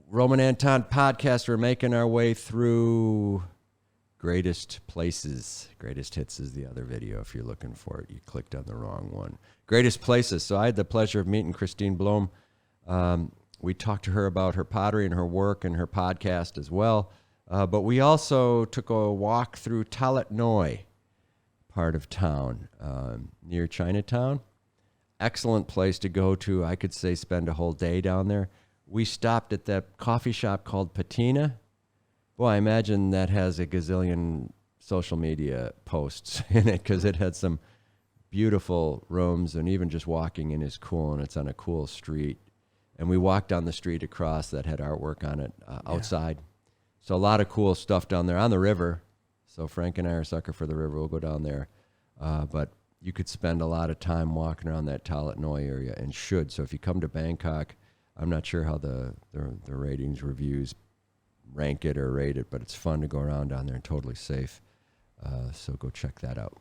Roman Anton Podcast. We're making our way through Greatest Places. Greatest Hits is the other video. If you're looking for it, you clicked on the wrong one. Greatest Places. So I had the pleasure of meeting Christine Blom. We talked to her about her pottery and her work and her podcast as well. But we also took a walk through Talat Noi, part of town, near Chinatown. Excellent place to go to. I could say spend a whole day down there. We stopped at that coffee shop called Patina. Boy, I imagine that has a gazillion social media posts in it because it had some beautiful rooms, and even just walking in is cool, and it's on a cool street. And we walked down the street across that had artwork on it outside. So a lot of cool stuff down there on the river. So Frank and I are a sucker for the river. We'll go down there. But you could spend a lot of time walking around that Talat Noi area, and should. So if you come to Bangkok, I'm not sure how the ratings, reviews rank it or rate it, but it's fun to go around down there and totally safe. So go check that out.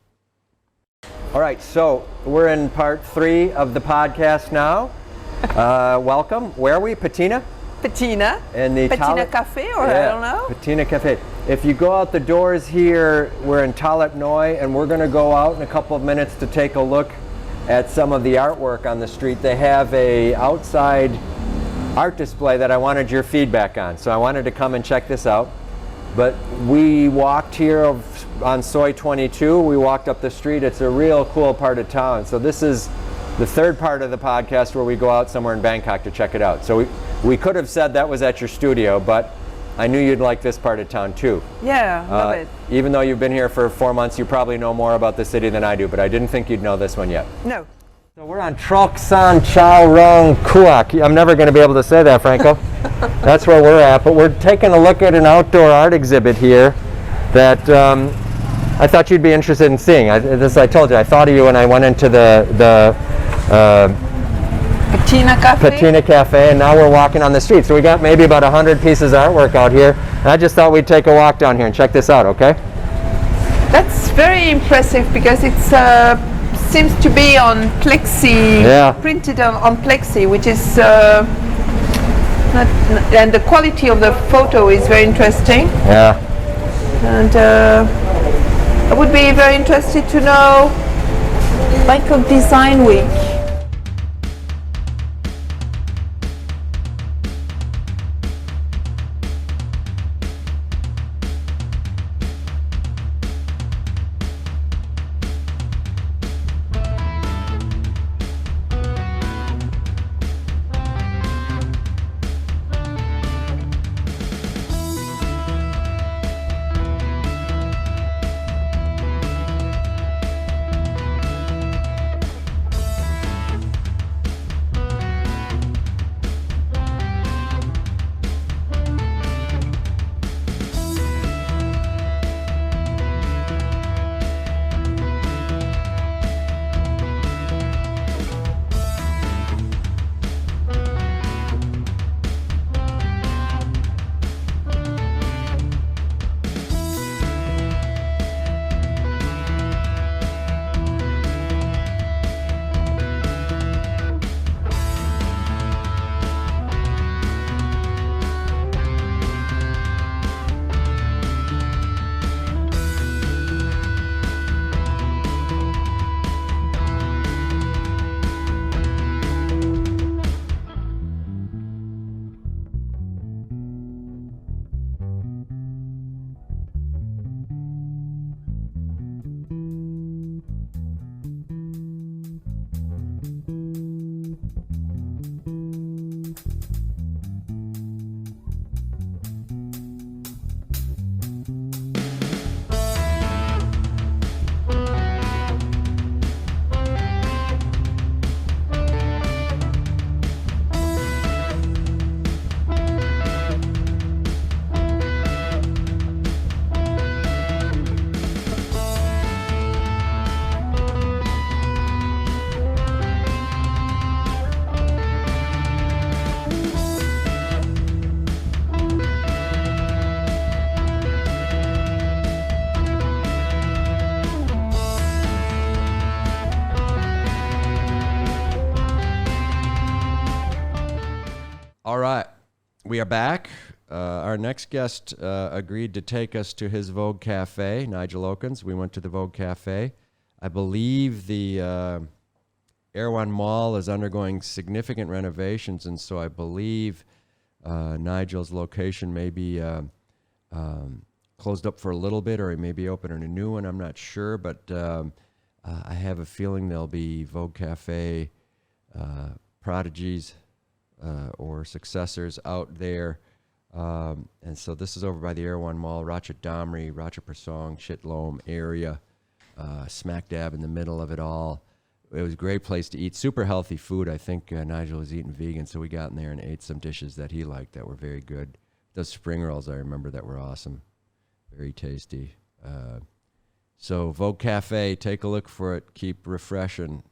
All right, so we're in part 3 of the podcast now. Welcome. Where are we? Patina? Patina. In the Patina Cafe, or I don't know. Patina Cafe. If you go out the doors here, we're in Talat Noi, and we're going to go out in a couple of minutes to take a look at some of the artwork on the street. They have a outside art display that I wanted your feedback on, so I wanted to come and check this out. But we walked here on Soi 22. We walked up the street. It's a real cool part of town. So this is the third part of the podcast where we go out somewhere in Bangkok to check it out. So we could have said that was at your studio, but I knew you'd like this part of town too. Yeah, love it. Even though you've been here for 4 months, you probably know more about the city than I do, but I didn't think you'd know this one yet. No. So we're on Klong San Seb. I'm never going to be able to say that, Franco. That's where we're at, but we're taking a look at an outdoor art exhibit here that I thought you'd be interested in seeing. I told you, I thought of you when I went into the Patina Cafe, and now we're walking on the street. So we got maybe about 100 pieces of artwork out here, and I just thought we'd take a walk down here and check this out, okay? That's very impressive because it seems to be on plexi, printed on plexi, which is and the quality of the photo is very interesting. Yeah. And I would be very interested to know Bangkok Design Week. All right, we are back. Our next guest agreed to take us to his Vogue Cafe, Nigel Okens. We went to the Vogue Cafe. I believe the Erewhon Mall is undergoing significant renovations, and so I believe Nigel's location may be closed up for a little bit, or he may be opening a new one. I'm not sure, but I have a feeling there'll be Vogue Cafe prodigies or successors out there And so this is over by the Erewhon Mall, Ratchet-Damri, Ratchapursong, Chitlom area, smack dab in the middle of it all. It was a great place to eat. Super healthy food. I think Nigel was eating vegan, so we got in there and ate some dishes that he liked that were very good. Those spring rolls, I remember, that were awesome. Very tasty. So Vogue Cafe, take a look for it. Keep refreshing.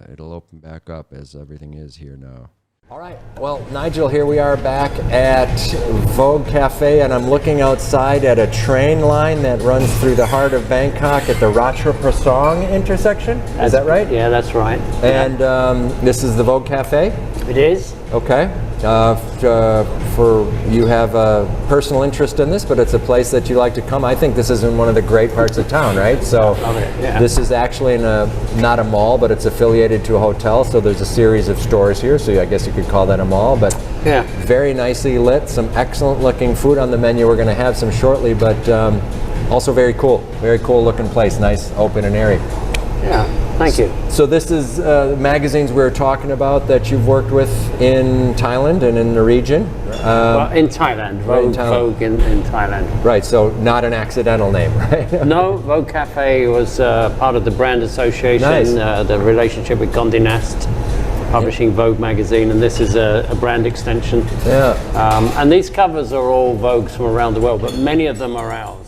It'll open back up as everything is here now. All right. Well, Nigel, here we are back at Vogue Cafe, and I'm looking outside at a train line that runs through the heart of Bangkok at the Ratchapursong intersection. Is that right? Yeah, that's right. And this is the Vogue Cafe? It is. Okay. For you have a personal interest in this, but it's a place that you like to come. I think this is in one of the great parts of town, right? So this is actually in not a mall, but it's affiliated to a hotel. So there's a series of stores here. So I guess you could call that a mall, but very nicely lit. Some excellent looking food on the menu. We're going to have some shortly, but also very cool looking place. Nice, open and airy. Yeah. Thank you. So this is magazines we were talking about that you've worked with in Thailand and in the region. Well, in Thailand, Vogue in Thailand. Right, so not an accidental name, right? No, Vogue Cafe was part of the brand association, Nice. The relationship with Condé Nast, publishing Vogue magazine, and this is a brand extension. Yeah. And these covers are all Vogues from around the world, but many of them are ours.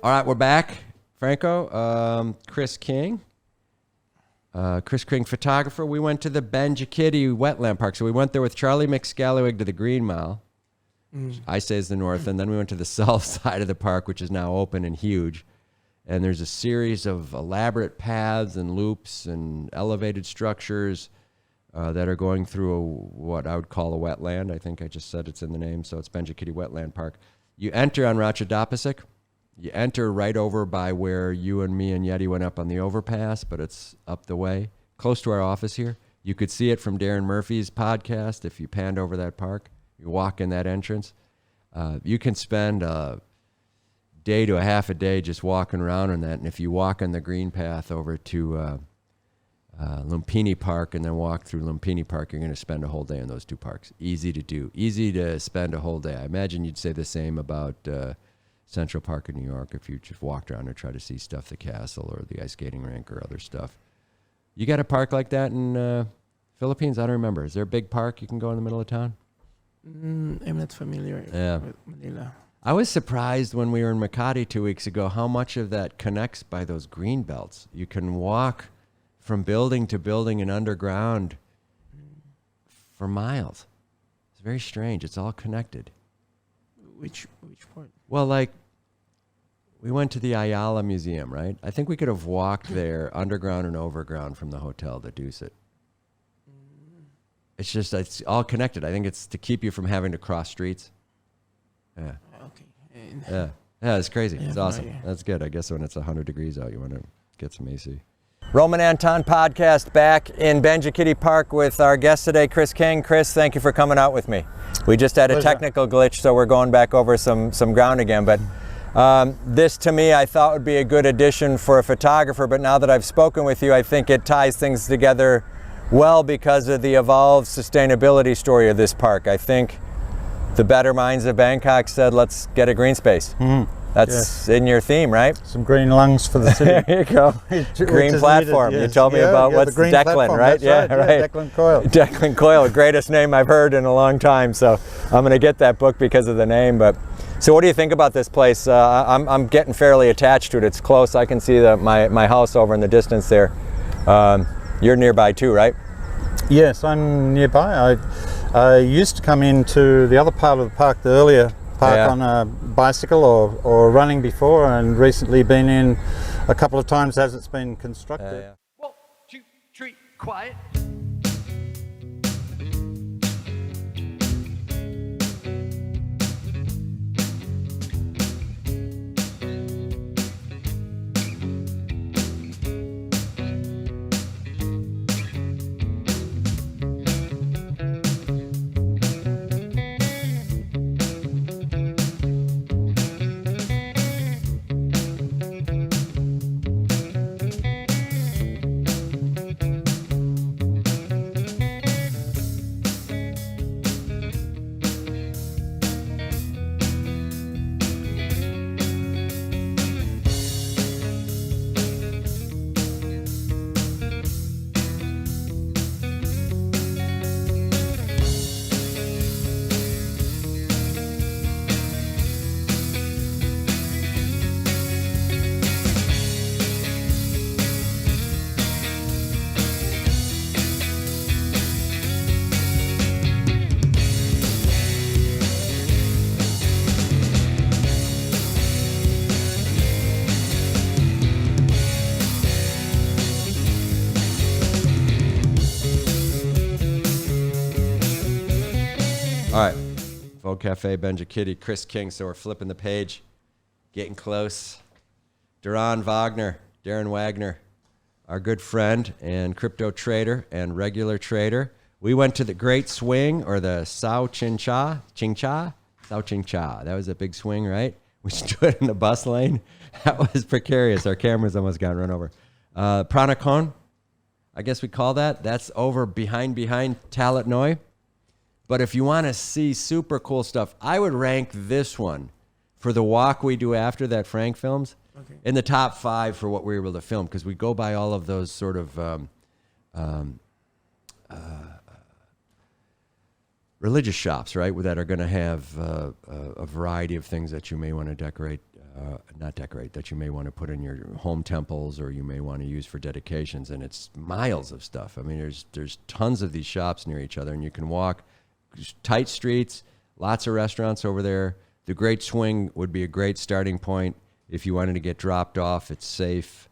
All right, we're back. Franco, Chris King photographer. We went to the Benjakitti Wetland Park. So we went there with Charlie McSkallywag to the Green Mile. I say is the north. And then we went to the south side of the park, which is now open and huge. And there's a series of elaborate paths and loops and elevated structures that are going through what I would call a wetland. I think I just said it's in the name, so it's Benjakitti Wetland Park. You enter on Ratchapursong, You enter right over by where you and me and Yeti went up on the overpass, but it's up the way, close to our office here. You could see it from Darren Murphy's podcast if you panned over that park. You walk in that entrance. You can spend a day to a half a day just walking around in that. And if you walk on the green path over to Lumpuni Park and then walk through Lumpuni Park, you're going to spend a whole day in those two parks. Easy to do. Easy to spend a whole day. I imagine you'd say the same about Central Park in New York if you just walked around and tried to see stuff, the castle or the ice skating rink or other stuff. You got a park like that in Philippines? I don't remember. Is there a big park you can go in the middle of town? I'm not familiar with Manila. I was surprised when we were in Makati 2 weeks ago how much of that connects by those green belts. You can walk from building to building and underground for miles. It's very strange. It's all connected. Which part? Well, like, we went to the Ayala Museum, right? I think we could have walked there underground and overground from the hotel to Dusit. It's just, it's all connected. I think it's to keep you from having to cross streets. Yeah. Okay. Yeah, it's crazy. It's no awesome. idea. That's good. I guess when it's 100 degrees out, you want to get some AC. Roman Anton Podcast back in Benjakitti Park with our guest today, Chris King. Chris, thank you for coming out with me. We just had a technical glitch, so we're going back over some ground again. But this, to me, I thought would be a good addition for a photographer. But now that I've spoken with you, I think it ties things together well because of the evolved sustainability story of this park. I think the better minds of Bangkok said, let's get a green space. That's in your theme, right? Some green lungs for the city. There you go. Green platform. Needed, yes. You told me about what's Declan, platform. right? That's right. Declan Coyle. Declan Coyle, greatest name I've heard in a long time. So I'm going to get that book because of the name. But so, what do you think about this place? I'm getting fairly attached to it. It's close. I can see my house over in the distance there. You're nearby too, right? Yes, I'm nearby. I used to come into the other part of the park, the earlier park, on a bicycle or running before, and recently been in a couple of times as it's been constructed. 1, 2, 3, quiet. All right, Vogue Cafe, Benjakitti, Chris King. So we're flipping the page, getting close. Darren Wagner, our good friend and crypto trader and regular trader. We went to the Great Swing, or the Sao Ching Cha. Sao Ching Cha. That was a big swing, right? We stood in the bus lane. That was precarious. Our cameras almost got run over. Ratanokosin, I guess we call that. That's over behind Talat Noi. But if you want to see super cool stuff, I would rank this one for the walk we do after that Frank films in the top 5 for what we were able to film, because we go by all of those sort of religious shops, right, that are going to have a variety of things that you may want to decorate, that you may want to put in your home temples or you may want to use for dedications. And it's miles of stuff. I mean, there's tons of these shops near each other, and you can walk tight streets, lots of restaurants over there. The Great Swing would be a great starting point if you wanted to get dropped off. It's safe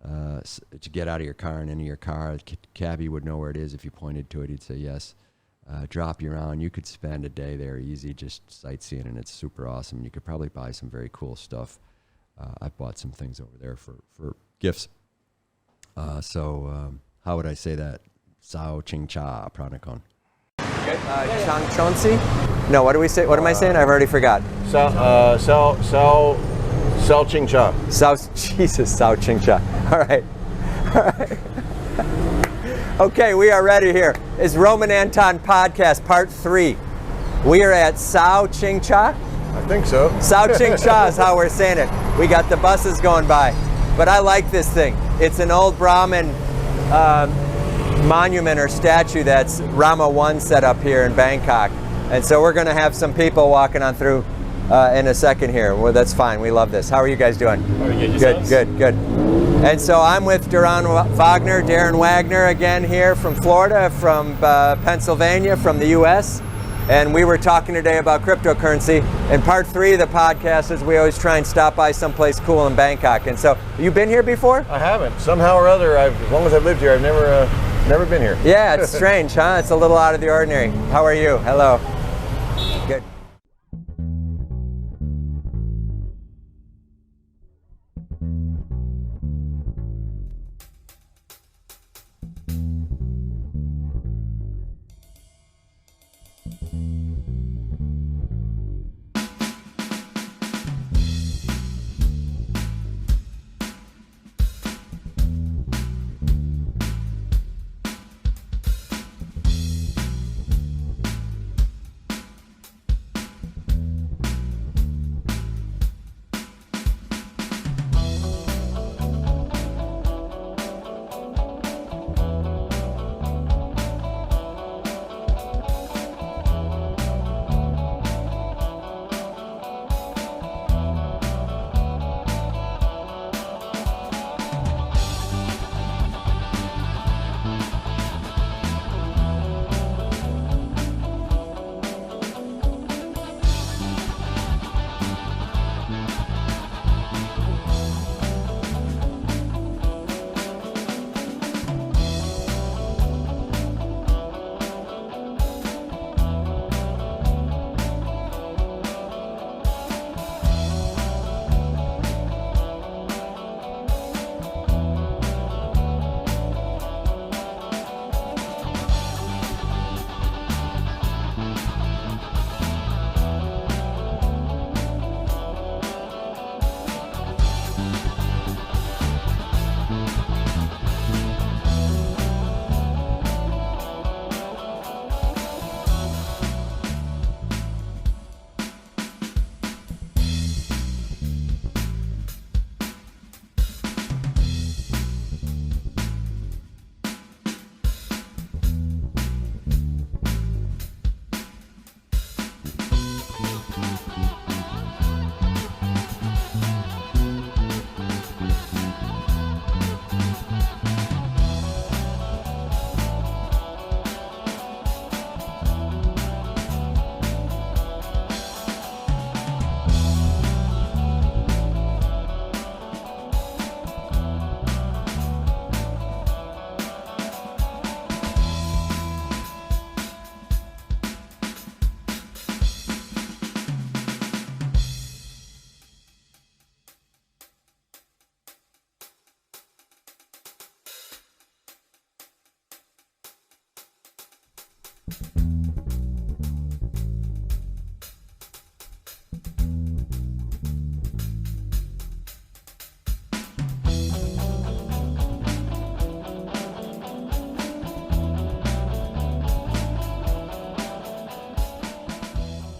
to get out of your car and into your car. The cabbie would know where it is. If you pointed to it, he'd say yes. Drop you around. You could spend a day there easy just sightseeing, and it's super awesome. You could probably buy some very cool stuff I bought some things over there for gifts. How would I say that? Sao Ching Cha, Pranakon. Chang Chonsi? No, what do we say? What am I saying? I've already forgot. Sao Ching Cha. Sao Ching Cha. All right. Okay, we are ready here. It's Roman Anton Podcast, Part 3. We are at Sao Ching Cha. I think so. Sao Ching Cha is how we're saying it. We got the buses going by. But I like this thing. It's an old Brahmin monument or statue that's Rama 1 set up here in Bangkok. And so we're going to have some people walking on through in a second here. Well, that's fine. We love this. How are you guys doing? Good. And so I'm with Darren Wagner again here from Florida, from Pennsylvania, from the U.S. And we were talking today about cryptocurrency. In part 3 of the podcast is we always try and stop by someplace cool in Bangkok. And so, you been here before? I haven't. Somehow or other, as long as I've lived here, I've never been here. Yeah, it's strange, huh? It's a little out of the ordinary. How are you? Hello. Good.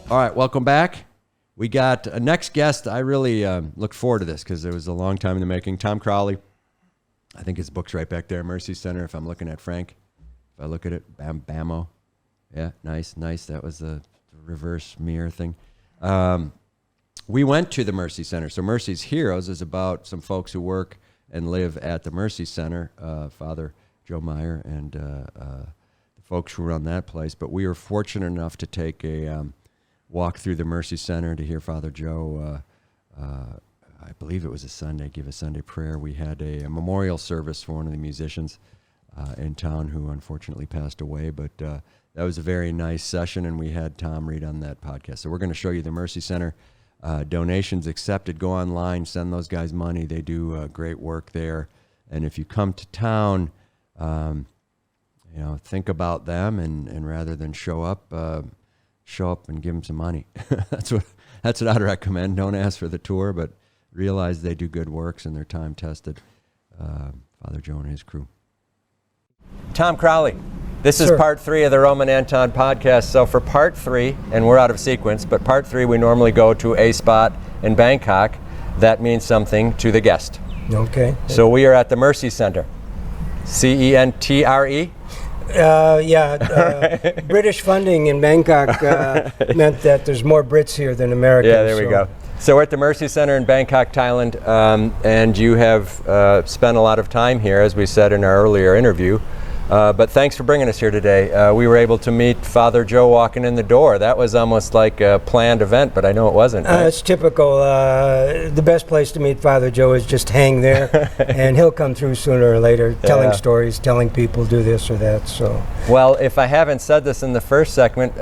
All right, welcome back. We got a next guest. I really look forward to this because it was a long time in the making. Tom Crowley. I think his book's right back there, Mercy Center, if I'm looking at Frank. If I look at it, Bamo. Yeah, nice. That was the reverse mirror thing. We went to the Mercy Center. So Mercy's Heroes is about some folks who work and live at the Mercy Center, Father Joe Meyer and the folks who run that place. But we were fortunate enough to take a walk through the Mercy Center to hear Father Joe, I believe it was a Sunday, give a Sunday prayer. We had a memorial service for one of the musicians in town who unfortunately passed away. But that was a very nice session, and we had Tom read on that podcast. So we're going to show you the Mercy Center. Donations accepted. Go online, send those guys money. They do great work there. And if you come to town, think about them, and rather than show up and give them some money. That's what I'd recommend. Don't ask for the tour, but realize they do good works and they're time tested. Father Joe and his crew. Tom Crowley, this is part 3 of the Roman Anton podcast. So for part 3, and we're out of sequence, but part 3 we normally go to a spot in Bangkok that means something to the guest. Okay. So we are at the Mercy Center. CENTRE? British funding in Bangkok meant that there's more Brits here than Americans. Yeah, there we go. So we're at the Mercy Center in Bangkok, Thailand, and you have spent a lot of time here, as we said in our earlier interview. But thanks for bringing us here today. We were able to meet Father Joe walking in the door. That was almost like a planned event, but I know it wasn't. Right? It's typical. The best place to meet Father Joe is just hang there, and he'll come through sooner or later, telling stories, telling people do this or that. So, well, if I haven't said this in the first segment,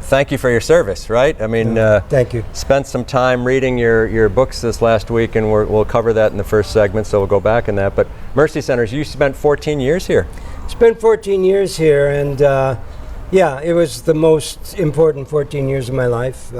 thank you for your service. Right? I mean, thank you. Spent some time reading your books this last week, and we'll cover that in the first segment. So we'll go back in that. But Mercy Centers, you spent 14 years here. Spent 14 years here, and it was the most important 14 years of my life.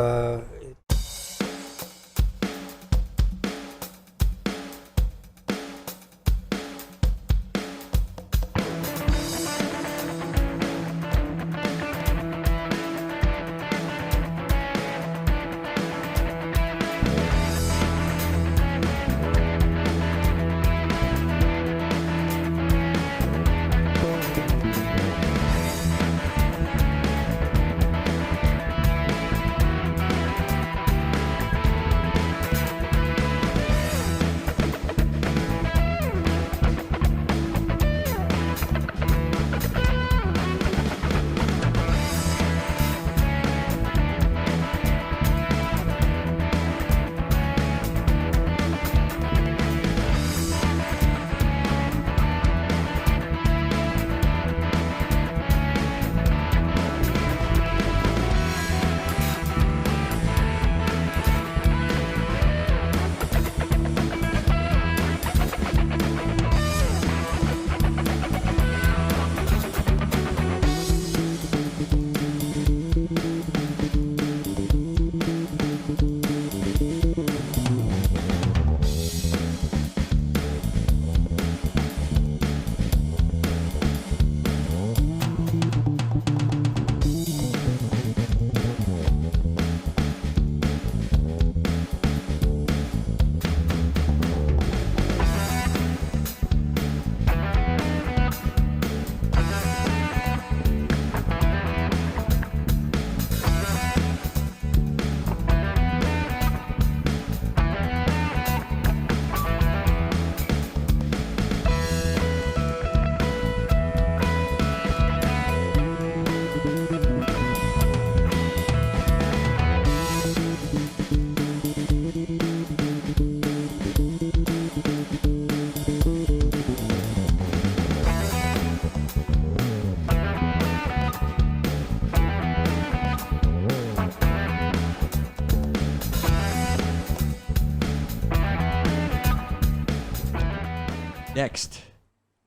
Next,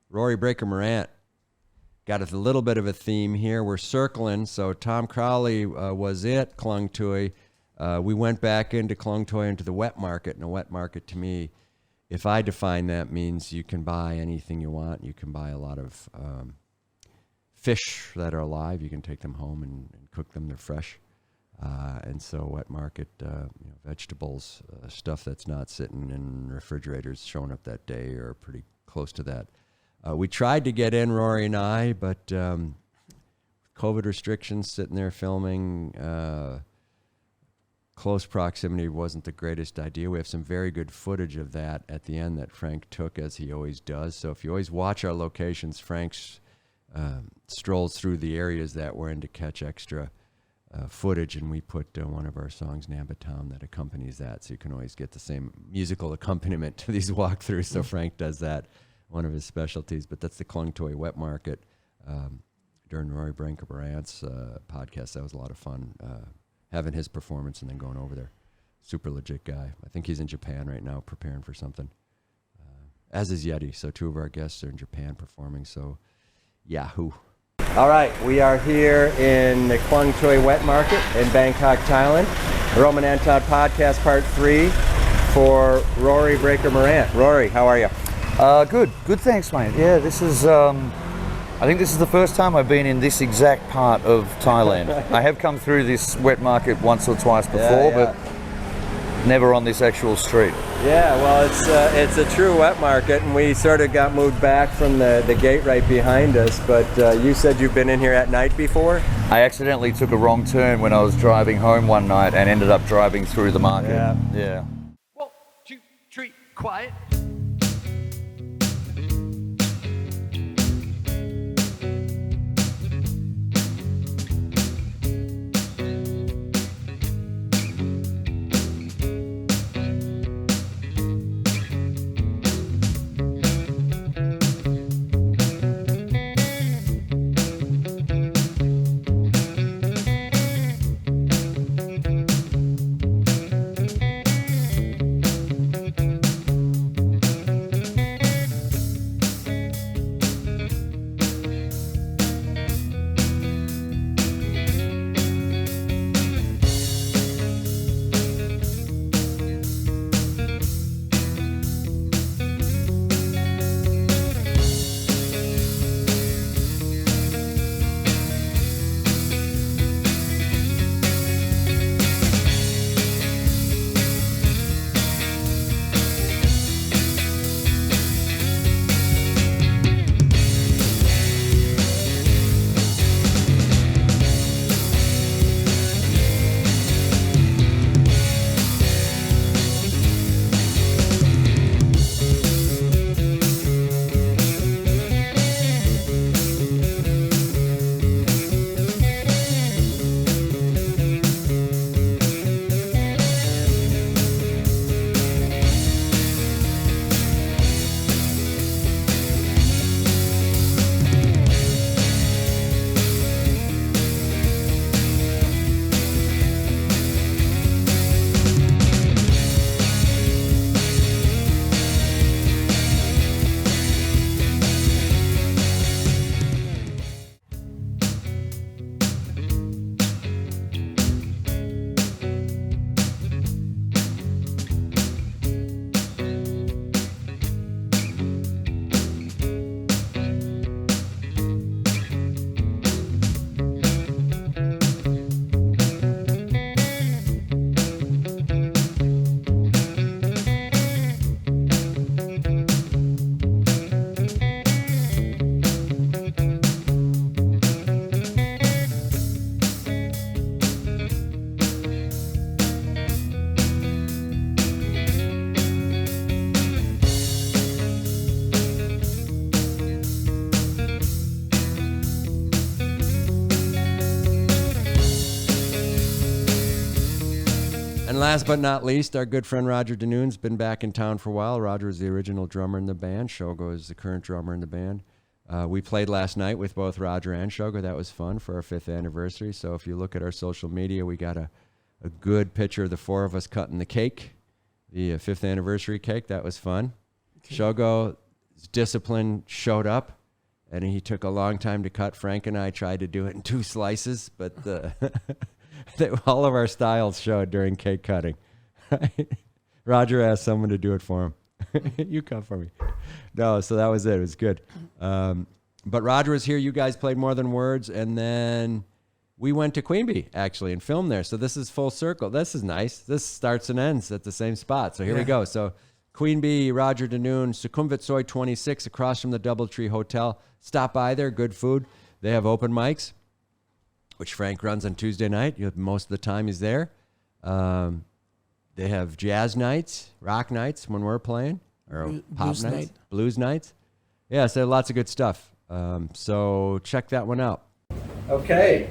Rory Breaker Morant. Got a little bit of a theme here. We're circling, so Tom Crowley was it, Klong Toey. We went back into Klong Toey into the wet market, and a wet market to me, if I define that, means you can buy anything you want. You can buy a lot of fish that are alive. You can take them home and cook them. They're fresh. And so wet market, vegetables, stuff that's not sitting in refrigerators showing up that day or pretty close to that. We tried to get in, Rory and I, but COVID restrictions, sitting there filming, close proximity wasn't the greatest idea. We have some very good footage of that at the end that Frank took, as he always does. So if you always watch our locations, Frank's strolls through the areas that we're in to catch extra footage, and we put one of our songs, Nambatam, that accompanies that, so you can always get the same musical accompaniment to these walkthroughs. So Frank does that, one of his specialties. But that's the Klong Toey Wet Market during Rory Breaker Morant's podcast. That was a lot of fun, having his performance and then going over there. super legit guy. I think he's in Japan right now preparing for something. As is Yeti. So 2 of our guests are in Japan performing. So Yahoo. All right, we are here in the Klong Toey Wet Market in Bangkok, Thailand. The Roman Anton Podcast Part 3 for Rory Breaker Morant. Rory, how are you? Good, thanks, mate. Yeah, this is, I think this is the first time I've been in this exact part of Thailand. I have come through this wet market once or twice before, but never on this actual street. Yeah, well, it's a true wet market, and we sort of got moved back from the gate right behind us, but you said you've been in here at night before? I accidentally took a wrong turn when I was driving home one night and ended up driving through the market. Yeah. 1, 2, 3, quiet. And last but not least, our good friend Roger Danoon's been back in town for a while. Roger is the original drummer in the band. Shogo is the current drummer in the band. We played last night with both Roger and Shogo. That was fun for our 5th anniversary. So if you look at our social media, we got a good picture of the 4 of us cutting the cake, the 5th anniversary cake. That was fun. Okay. Shogo's discipline showed up, and he took a long time to cut. Frank and I tried to do it in 2 slices, but all of our styles showed during cake cutting. Roger asked someone to do it for him. You cut for me. No, so that was it. It was good. But Roger was here. You guys played More Than Words, and then we went to Queanbeyan, actually, and filmed there. So this is full circle. This is nice. This starts and ends at the same spot. So here we go. So Queanbeyan, Roger Danoon, Sukhumvit Soi 26, across from the Doubletree Hotel. Stop by there. Good food. They have open mics, which Frank runs on Tuesday night. Most of the time he's there. They have jazz nights, rock nights when we're playing, or pop blues nights, night. blues nights. Yeah, so lots of good stuff. So check that one out. Okay.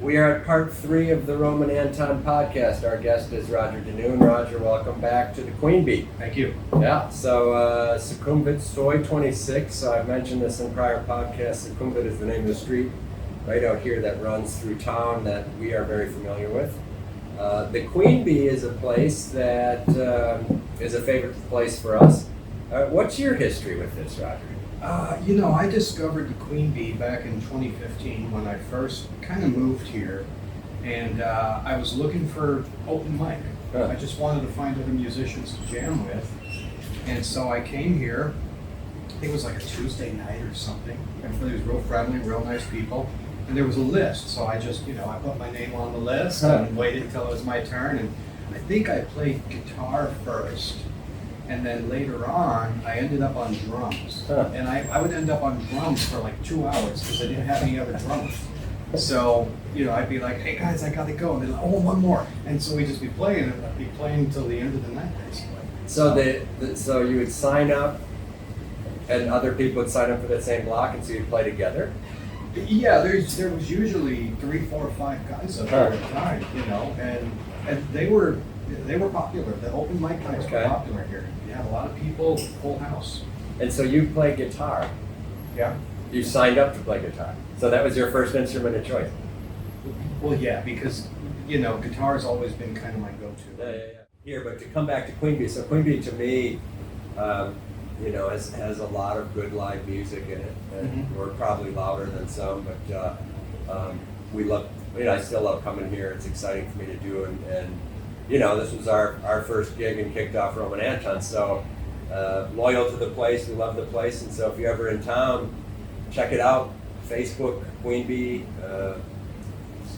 We are at part 3 of the Roman Anton Podcast. Our guest is Roger Danoon. Roger, welcome back to the Queanbeyan. Thank you. Yeah, so Sukhumvit Soi 26. So I've mentioned this in prior podcasts. Sukhumvit is the name of the street right out here that runs through town that we are very familiar with. The Queen Bee is a place that is a favorite place for us. What's your history with this, Roger? I discovered the Queen Bee back in 2015 when I first kind of moved here, and I was looking for open mic. I just wanted to find other musicians to jam with, and so I came here. I think it was like a Tuesday night or something. Everybody was real friendly, real nice people, and there was a list. So I just, I put my name on the list and waited until it was my turn. And I think I played guitar first. And then later on, I ended up on drums. And I would end up on drums for like 2 hours because I didn't have any other drummers. So, I'd be like, hey guys, I gotta go. And they're like, oh, one more. And so we'd just be playing, and I'd be playing until the end of the night, basically. So you would sign up, and other people would sign up for that same block, and so you'd play together? Yeah, there was usually 3, 4, 5 guys up there at a time, and they were popular. The open mic nights were popular here. You had a lot of people, full house. And so you play guitar. Yeah. You signed up to play guitar. So that was your first instrument of choice. Well, yeah, because guitar's always been kind of my go-to. Yeah. Here, but to come back to Queen Bee. So Queen Bee to me, has a lot of good live music in it. And we're probably louder than some, but we love. I still love coming here. It's exciting for me to do, and this was our first gig and kicked off Roman Anton. So loyal to the place, we love the place, and so if you're ever in town, check it out. Facebook, Queen Bee,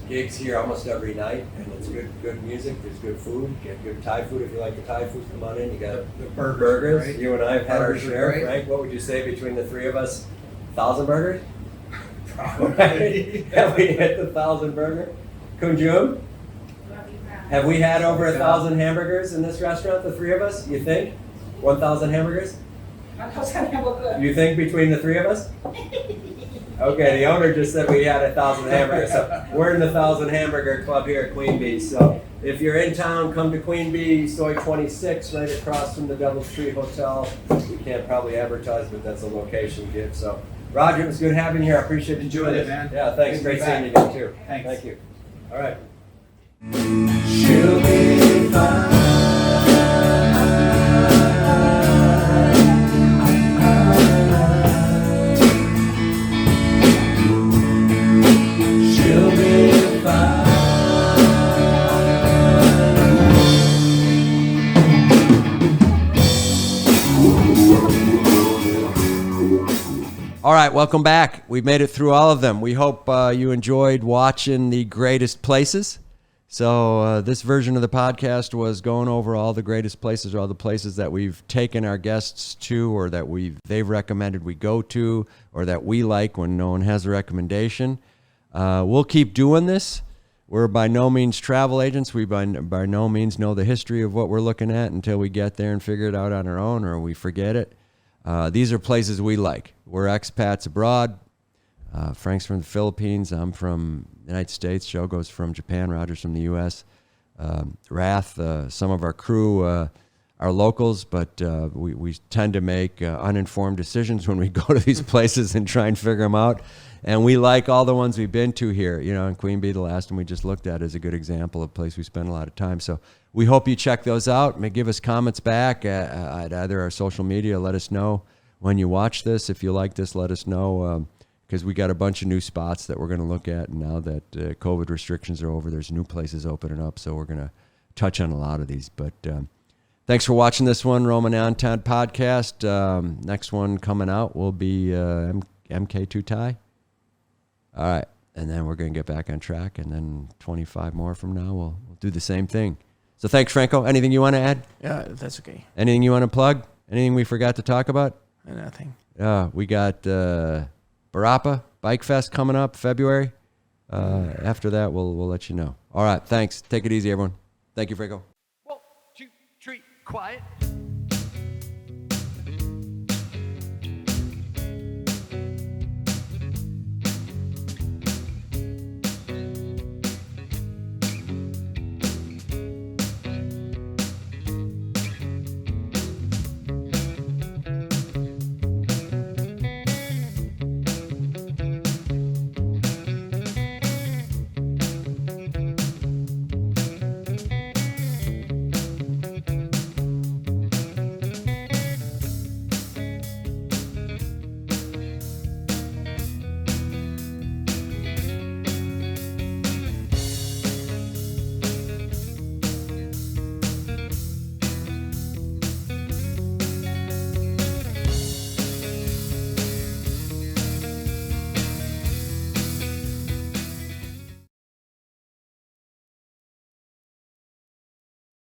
gigs here almost every night, and it's good music. There's good food. Get good Thai food if you like the Thai food. Come on in. You got the burgers. Right? You and I have had burgers our share. Frank, what would you say between the three of us? 1,000 burgers? Probably. Have we hit the 1,000 burger? Kunjum? Have we had over 1,000 hamburgers in this restaurant, the three of us? You think? 1,000 hamburgers? 1,000 hamburgers. You think between the three of us? Okay, the owner just said we had 1,000 hamburgers, so we're in the 1,000 hamburger club here at Queen Bee. So if you're in town, come to Queen Bee, Soy 26, right across from the Devil's Tree Hotel. We can't probably advertise, but that's a location gift. So Roger, it was good having you here. I appreciate you doing it, man. Yeah, thanks. Great seeing you again too. Thanks. Thank you. All right. She'll be fine. She'll be fine. All right, welcome back. We've made it through all of them. We hope you enjoyed watching the greatest places. So this version of the podcast was going over all the greatest places, all the places that we've taken our guests to, or that they've recommended we go to, or that we like when no one has a recommendation. We'll keep doing this. We're by no means travel agents. We by no means know the history of what we're looking at until we get there and figure it out on our own, or we forget it. These are places we like. We're expats abroad. Frank's from the Philippines. I'm from the United States. Shogo's from Japan. Roger's from the U.S. Wrath, some of our crew are locals, but we tend to make uninformed decisions when we go to these places and try and figure them out. And we like all the ones we've been to here. In Queen Bee, the last one we just looked at is a good example of a place we spend a lot of time. So we hope you check those out. Give us comments back at either our social media. Let us know when you watch this. If you like this, let us know. Because we got a bunch of new spots that we're going to look at. And now that COVID restrictions are over, there's new places opening up. So we're going to touch on a lot of these. But thanks for watching this one, Roman Anton Podcast. Next one coming out will be MK2 Thai. All right. And then we're going to get back on track. And then 25 more from now, we'll do the same thing. So thanks, Franco. Anything you want to add? Yeah, that's okay. Anything you want to plug? Anything we forgot to talk about? Nothing. We got... Barapa Bike Fest coming up February. After that, we'll let you know. All right, thanks. Take it easy, everyone. Thank you, Franco. 1, 2, 3, quiet.